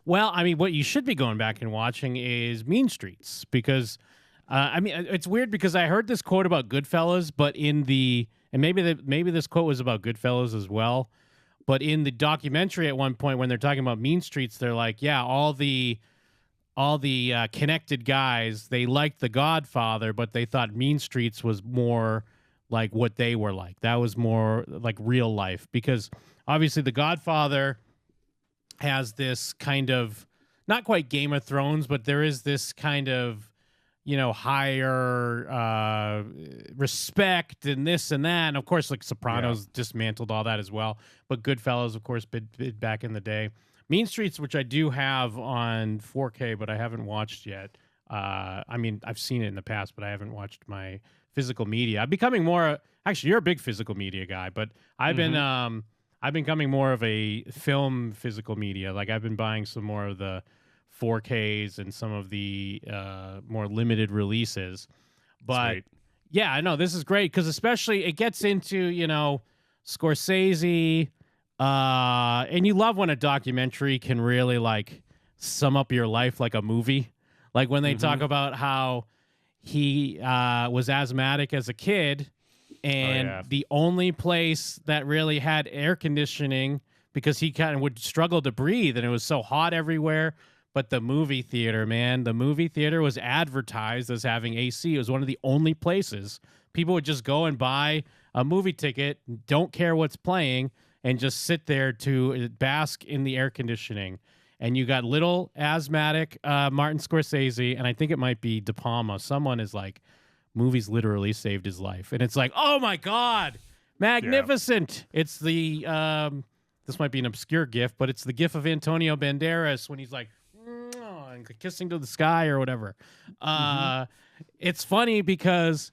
Well, I mean, what you should be going back and watching is Mean Streets, because it's weird because I heard this quote about Goodfellas, but maybe this quote was about Goodfellas as well, but in the documentary at one point when they're talking about Mean Streets, they're like, yeah, all the connected guys, they liked The Godfather, but they thought Mean Streets was more like what they were like. That was more like real life, because obviously The Godfather has this kind of, not quite Game of Thrones, but there is this kind of, higher respect and this and that. And of course, like Sopranos dismantled all that as well. But Goodfellas, of course, bid back in the day. Mean Streets, which I do have on 4K, but I haven't watched yet. I've seen it in the past, but I haven't watched my physical media. I'm becoming more. Actually, you're a big physical media guy, but I've been becoming more of a film physical media. Like I've been buying some more of the 4Ks and some of the more limited releases. But yeah, I know this is great because especially it gets into Scorsese. And you love when a documentary can really like sum up your life like a movie. Like when they talk about how he was asthmatic as a kid, and the only place that really had air conditioning, because he kind of would struggle to breathe and it was so hot everywhere. But the movie theater, man, was advertised as having AC. It was one of the only places people would just go and buy a movie ticket, don't care what's playing, and just sit there to bask in the air conditioning. And you got little asthmatic Martin Scorsese, and I think it might be De Palma. Someone is like, movies literally saved his life. And it's like, oh my God, magnificent. Yeah. It's the, this might be an obscure gif, but it's the gif of Antonio Banderas when he's like, and Kissing to the Sky or whatever. It's funny because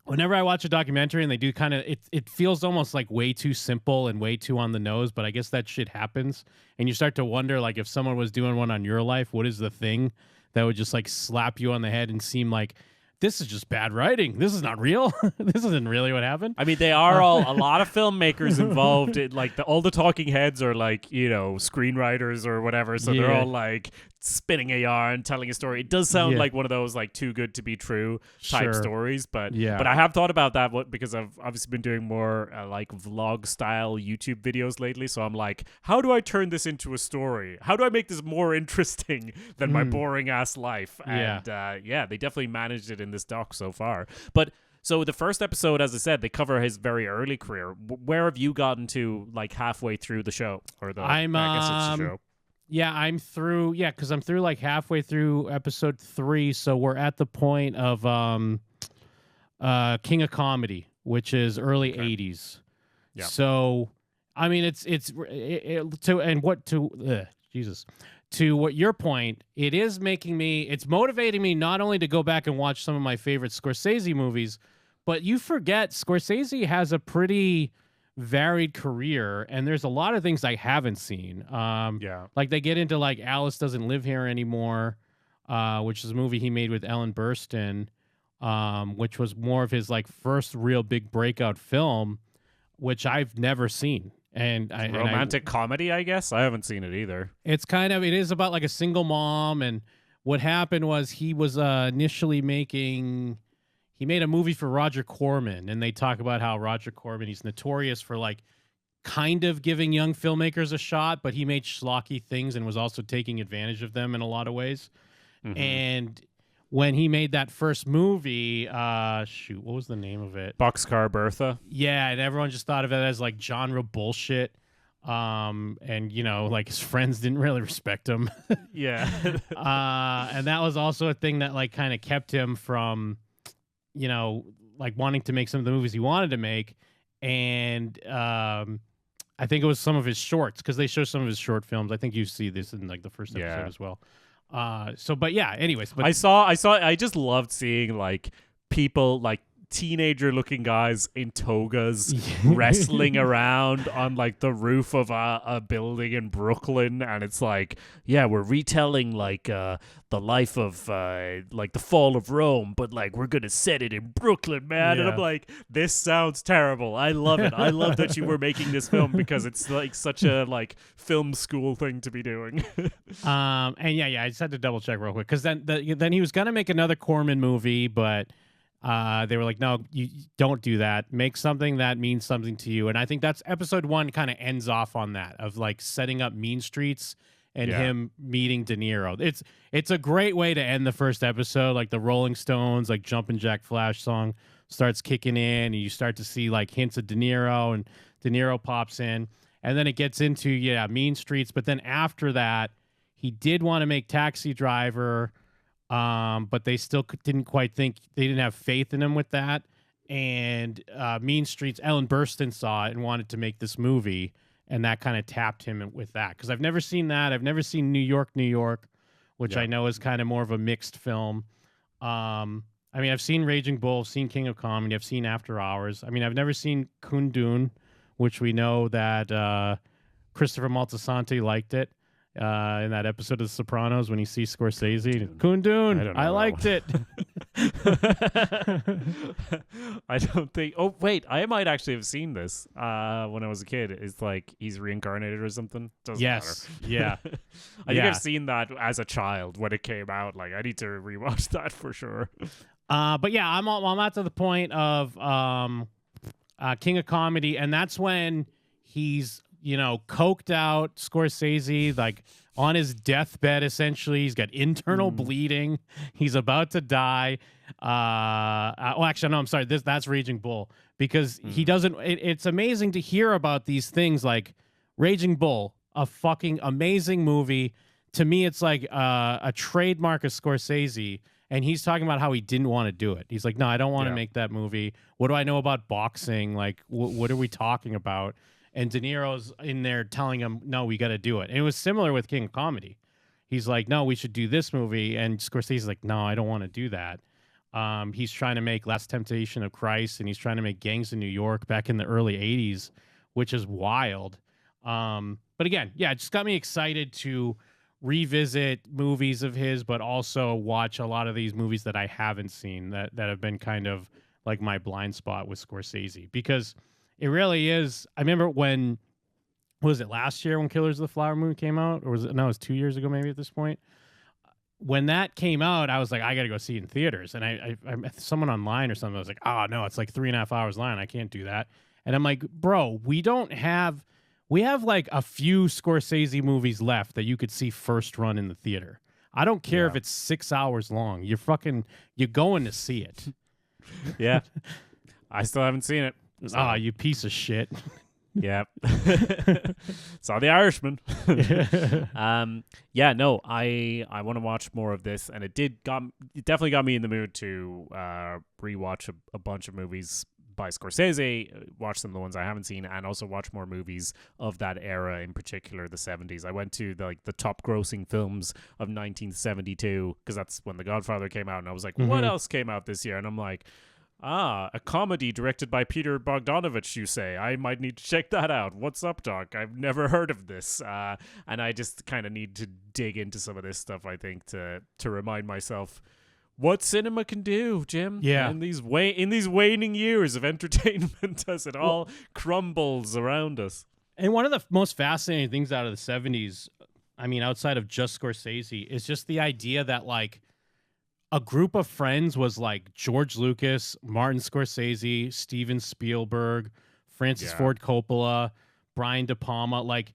whenever I watch a documentary and they do kind of, it feels almost like way too simple and way too on the nose, but I guess that shit happens. And you start to wonder, like, if someone was doing one on your life, what is the thing that would just like slap you on the head and seem like, this is just bad writing. This is not real. This isn't really what happened.
I mean, they are a lot of filmmakers involved. In, like all the talking heads are like, screenwriters or whatever. So they're all like spinning a yarn, telling a story. It does sound like one of those like too good to be true type stories. But I have thought about that because I've obviously been doing more like vlog style YouTube videos lately. So I'm like, how do I turn this into a story? How do I make this more interesting than my boring ass life? And they definitely managed it in this doc so far. But so the first episode, as I said, they cover his very early career. Where have you gotten to like halfway through the show? Or I guess it's the show.
Yeah, I'm through. Yeah, because I'm through like halfway through episode 3. So we're at the point of King of Comedy, which is early 80s. Yeah. So, I mean, to what your point, it's motivating me not only to go back and watch some of my favorite Scorsese movies, but you forget Scorsese has a pretty varied career, and there's a lot of things I haven't seen. Like they get into like Alice Doesn't Live Here Anymore, which is a movie he made with Ellen Burstyn, which was more of his like first real big breakout film, which I've never seen. And
romantic comedy, I guess. I haven't seen it either.
It is about like a single mom, and what happened was he was initially he made a movie for Roger Corman, and they talk about how Roger Corman, he's notorious for like kind of giving young filmmakers a shot, but he made schlocky things and was also taking advantage of them in a lot of ways. And when he made that first movie, what was the name of it?
Boxcar Bertha.
Yeah, and everyone just thought of it as like genre bullshit. And like his friends didn't really respect him.
Yeah.
And that was also a thing that like kind of kept him from, like wanting to make some of the movies he wanted to make. And I think it was some of his shorts, because they show some of his short films. I think you see this in like the first episode as well. Anyways, but
I just loved seeing like people like teenager looking guys in togas wrestling around on like the roof of a building in Brooklyn, and it's like, we're retelling like the life of like the fall of Rome, but like we're gonna set it in Brooklyn, man. And I'm like, this sounds terrible. I love it. I love that you were making this film, because it's like such a like film school thing to be doing.
I just had to double check real quick, because then he was gonna make another Corman movie, but they were like, no, you don't do that. Make something that means something to you. And I think that's episode 1 kind of ends off on that, of like setting up Mean Streets and him meeting De Niro. It's a great way to end the first episode. Like the Rolling Stones, like Jumpin' Jack Flash song starts kicking in, and you start to see like hints of De Niro, and De Niro pops in. And then it gets into, Mean Streets. But then after that, he did want to make Taxi Driver, but they still didn't quite think, they didn't have faith in him with that. And Mean Streets, Ellen Burstyn saw it and wanted to make this movie, and that kind of tapped him with that. Because I've never seen that. I've never seen New York, which I know is kind of more of a mixed film. I mean, I've seen Raging Bull, I've seen King of Comedy, I've seen After Hours. I mean, I've never seen Kundun, which we know that Christopher Moltisanti liked it. In that episode of The Sopranos, when he sees Scorsese, Kundun, I liked it.
I don't think. Oh wait, I might actually have seen this when I was a kid. It's like he's reincarnated or something. Doesn't matter.
Yeah.
I think I've seen that as a child when it came out. Like I need to rewatch that for sure.
But yeah, I'm at to the point of King of Comedy, and that's when he's coked out Scorsese, like on his deathbed, essentially. He's got internal bleeding. He's about to die. Actually, no, I'm sorry. That's Raging Bull, because he doesn't. It's amazing to hear about these things like Raging Bull, a fucking amazing movie. To me, it's like a trademark of Scorsese. And he's talking about how he didn't want to do it. He's like, no, I don't want to make that movie. What do I know about boxing? Like, what are we talking about? And De Niro's in there telling him, no, we got to do it. And it was similar with King of Comedy. he's like, no, we should do this movie. And Scorsese's like, no, I don't want to do that. He's trying to make Last Temptation of Christ, and he's trying to make Gangs in New York back in the early 80s, which is wild. But again, yeah, it just got me excited to revisit movies of his, but also watch a lot of these movies that I haven't seen that have been kind of like my blind spot with Scorsese, because it really is. I remember when, was it last year when Killers of the Flower Moon came out? Or was it, no, it was 2 years ago maybe at this point. When that came out, I was like, I got to go see it in theaters. And I met someone online or something. I was like, oh, no, it's like 3.5 hours line. I can't do that. And I'm like, bro, we have like a few Scorsese movies left that you could see first run in the theater. I don't care if it's 6 hours long. You're going to see it.
Yeah. I still haven't seen it. So.
Ah, you piece of shit.
Yeah. Saw The Irishman. Yeah, no, I want to watch more of this, and it definitely got me in the mood to rewatch a bunch of movies by Scorsese, watch some of the ones I haven't seen, and also watch more movies of that era, in particular the 70s. I went to the top grossing films of 1972 because that's when The Godfather came out, and I was like, what else came out this year? And I'm like, a comedy directed by Peter Bogdanovich, you say? I might need to check that out. What's up, Doc? I've never heard of this. And I just kind of need to dig into some of this stuff, I think, to remind myself what cinema can do, Jim.
Yeah.
In these waning years of entertainment as it all crumbles around us.
And one of the most fascinating things out of the 70s, I mean, outside of just Scorsese, is just the idea that, like, a group of friends was like George Lucas, Martin Scorsese, Steven Spielberg, Francis Ford Coppola, Brian De Palma. Like,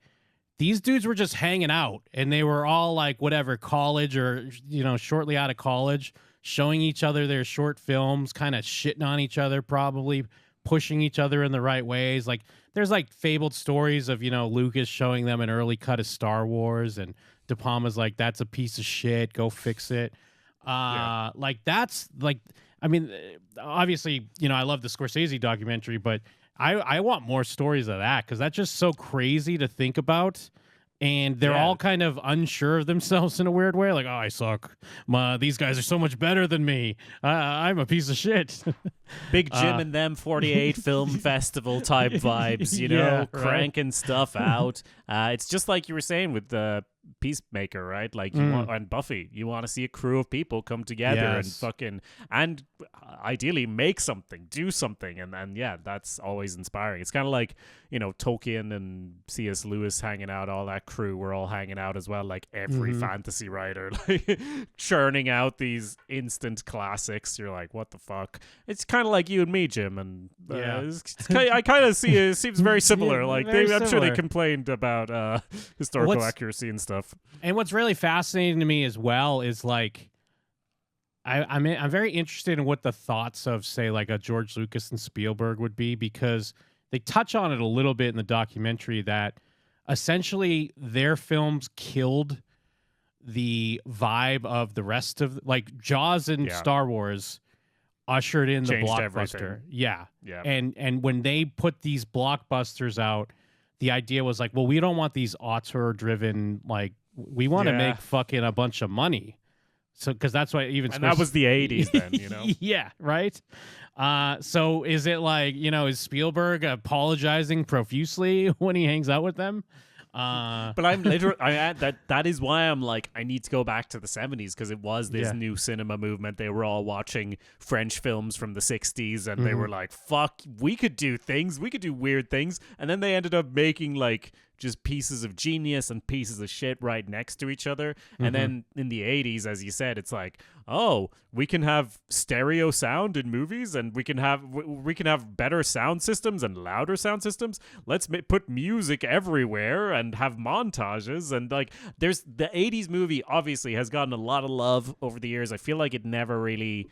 these dudes were just hanging out, and they were all like, whatever, college or, shortly out of college, showing each other their short films, kind of shitting on each other, probably pushing each other in the right ways. Like, there's like fabled stories of, Lucas showing them an early cut of Star Wars, and De Palma's like, that's a piece of shit, go fix it. Like, that's like, I mean, obviously, I love the Scorsese documentary, but I want more stories of that, because that's just so crazy to think about. And they're all kind of unsure of themselves in a weird way. Like, oh, I suck. These guys are so much better than me. I'm a piece of shit.
Big Jim and them 48 film festival type vibes, cranking stuff out. It's just like you were saying with the Peacemaker, right? Like, you want, and Buffy, you want to see a crew of people come together and ideally make something, do something, and yeah, that's always inspiring. It's kind of like, Tolkien and C.S. Lewis hanging out, all that crew were all hanging out as well, like every fantasy writer, like churning out these instant classics. You're like, what the fuck? It's kind of like you and me, Jim, and I kind of see it seems very similar. Like, I'm sure they complained about historical accuracy and stuff.
And what's really fascinating to me as well is, like, I'm very interested in what the thoughts of, say, like a George Lucas and Spielberg would be, because they touch on it a little bit in the documentary that essentially their films killed the vibe of the rest of, like, Jaws and Star Wars ushered in
Changed
the blockbuster.
everything.
Yeah.
Yeah.
And when they put these blockbusters out, the idea was like, well, we don't want these auteur-driven, like, we want to make fucking a bunch of money. So, because that's why even...
And that was the 80s then,
Yeah, right? So is it like, is Spielberg apologizing profusely when he hangs out with them?
But I'm literally that is why I'm like, I need to go back to the 70s, because it was this new cinema movement. They were all watching French films from the 60s, and they were like, fuck, we could do things, we could do weird things. And then they ended up making like just pieces of genius and pieces of shit right next to each other. And then in the 80s, as you said, it's like, oh, we can have stereo sound in movies, and we can have better sound systems and louder sound systems. Let's put music everywhere and have montages. And like, there's the 80s movie obviously has gotten a lot of love over the years. I feel like it never really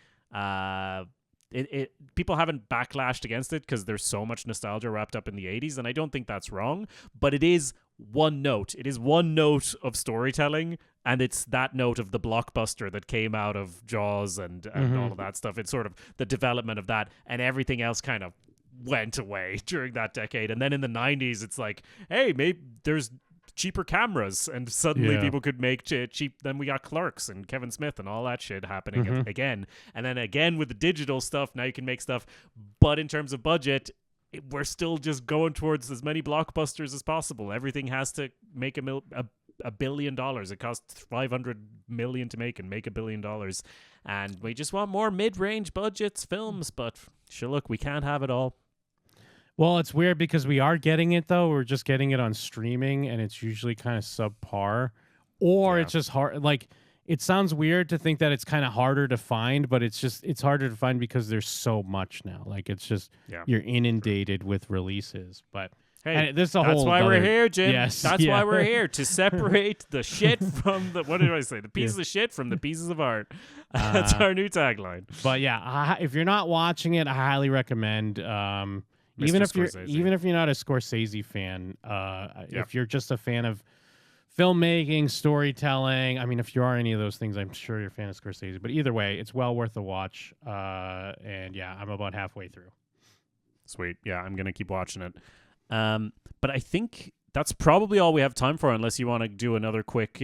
people haven't backlashed against it because there's so much nostalgia wrapped up in the 80s, and I don't think that's wrong, but it is one note. It is one note of storytelling, and it's that note of the blockbuster that came out of Jaws and all of that stuff. It's sort of the development of that, and everything else kind of went away during that decade. And then in the 90s, it's like, hey, maybe there's cheaper cameras, and suddenly
Yeah.
people could make cheap. Then we got Clerks and Kevin Smith and all that shit happening again. And then again with the digital stuff, now you can make stuff. But in terms of budget, we're still just going towards as many blockbusters as possible. Everything has to make $1 billion. It costs $500 million to make and make $1 billion. And we just want more mid-range budgets films. But sure, look, we can't have it all.
Well, it's weird because we are getting it, though. We're just getting it on streaming, and it's usually kind of subpar. Or it's just hard. Like, it sounds weird to think that it's kind of harder to find, but it's harder to find because there's so much now. Like, it's just, you're inundated with releases. But
hey,
this is a
that's
whole
why we're here, Jim.
Yes,
that's why we're here, to separate the shit from the, what did I say? The pieces of shit from the pieces of art. That's our new tagline.
But yeah, if you're not watching it, I highly recommend. Even if you're not a Scorsese fan, if you're just a fan of filmmaking, storytelling, I mean, if you are any of those things, I'm sure you're a fan of Scorsese. But either way, it's well worth a watch. And yeah, I'm about halfway through.
Sweet. Yeah, I'm gonna keep watching it. But I think that's probably all we have time for, unless you want to do another quick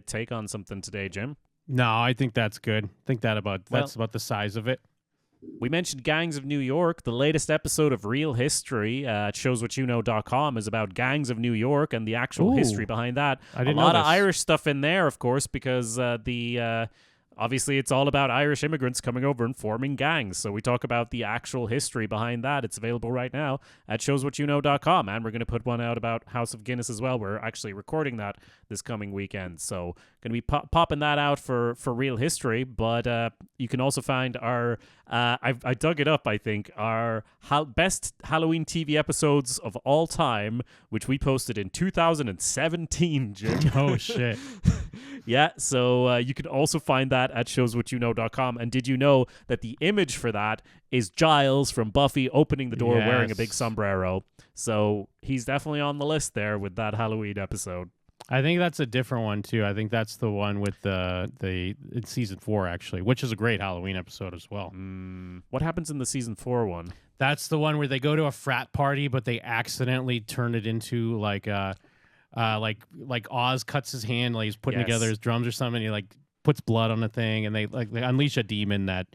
take on something today, Jim.
No, I think that's good. I think that's about the size of it.
We mentioned Gangs of New York. The latest episode of Real History at showswhatyouknow.com is about gangs of New York and the actual history behind that.
I didn't
a lot
know
of
this.
Irish stuff in there, of course, because obviously it's all about Irish immigrants coming over and forming gangs. So we talk about the actual history behind that. It's available right now at showswhatyouknow.com. And we're going to put one out about House of Guinness as well. We're actually recording that this coming weekend. So going to be popping that out for Real History. But you can also find our, I dug it up, I think, our best Halloween TV episodes of all time, which we posted in 2017, Jim.
Oh, shit.
Yeah, so you can also find that at showswhatyouknow.com. And did you know that the image for that is Giles from Buffy opening the door wearing a big sombrero? So he's definitely on the list there with that Halloween episode.
I think that's a different one too. I think that's the one with it's season 4 actually, which is a great Halloween episode as well.
What happens in the season 4 one?
That's the one where they go to a frat party, but they accidentally turn it into like Oz cuts his hand, like he's putting together his drums or something. And he like puts blood on the thing, and they unleash a demon that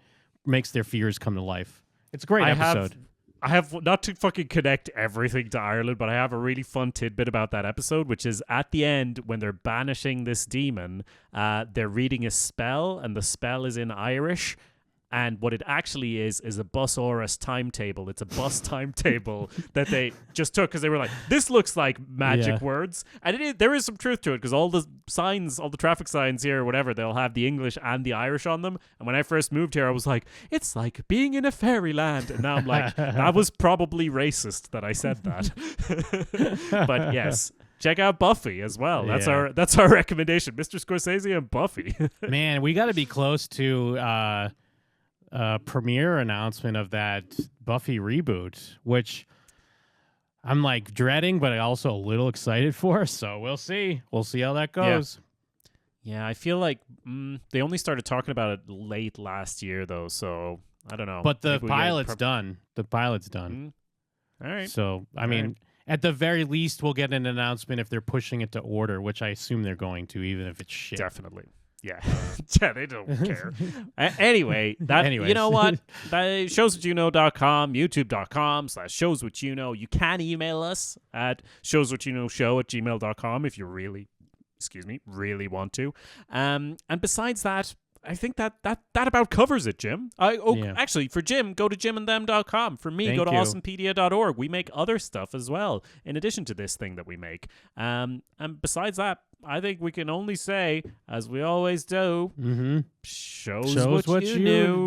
makes their fears come to life. It's a great episode.
I have, not to fucking connect everything to Ireland, but I have a really fun tidbit about that episode, which is at the end when they're banishing this demon, they're reading a spell, and the spell is in Irish. And what it actually is a bus Oris timetable. It's a bus timetable that they just took because they were like, this looks like magic words. And there is some truth to it because all the signs, all the traffic signs here or whatever, they'll have the English and the Irish on them. And when I first moved here, I was like, it's like being in a fairyland. And now I'm like, that was probably racist that I said that. But yes. Check out Buffy as well. That's our recommendation. Mr. Scorsese and Buffy.
Man, we got to be close to premiere announcement of that Buffy reboot, which I'm like dreading, but also a little excited for. So we'll see. We'll see how that goes.
Yeah, I feel like they only started talking about it late last year, though. So I don't know.
But the pilot's done. The pilot's done.
All right.
So I mean, at the very least, we'll get an announcement if they're pushing it to order, which I assume they're going to, even if it's shit.
Definitely. Yeah. Yeah, they don't care. Anyway, you know what? Showswhatyouknow.com, youtube.com/showswhatyouknow. You can email us at showswhatyouknowshow@gmail.com if you really want to. And besides that, I think that about covers it, Jim. Actually, for Jim, go to jimandthem.com. For me, go to awesomepedia.org. We make other stuff as well, in addition to this thing that we make. And besides that, I think we can only say, as we always do, shows what you knew.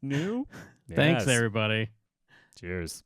New.
Thanks, everybody.
Cheers.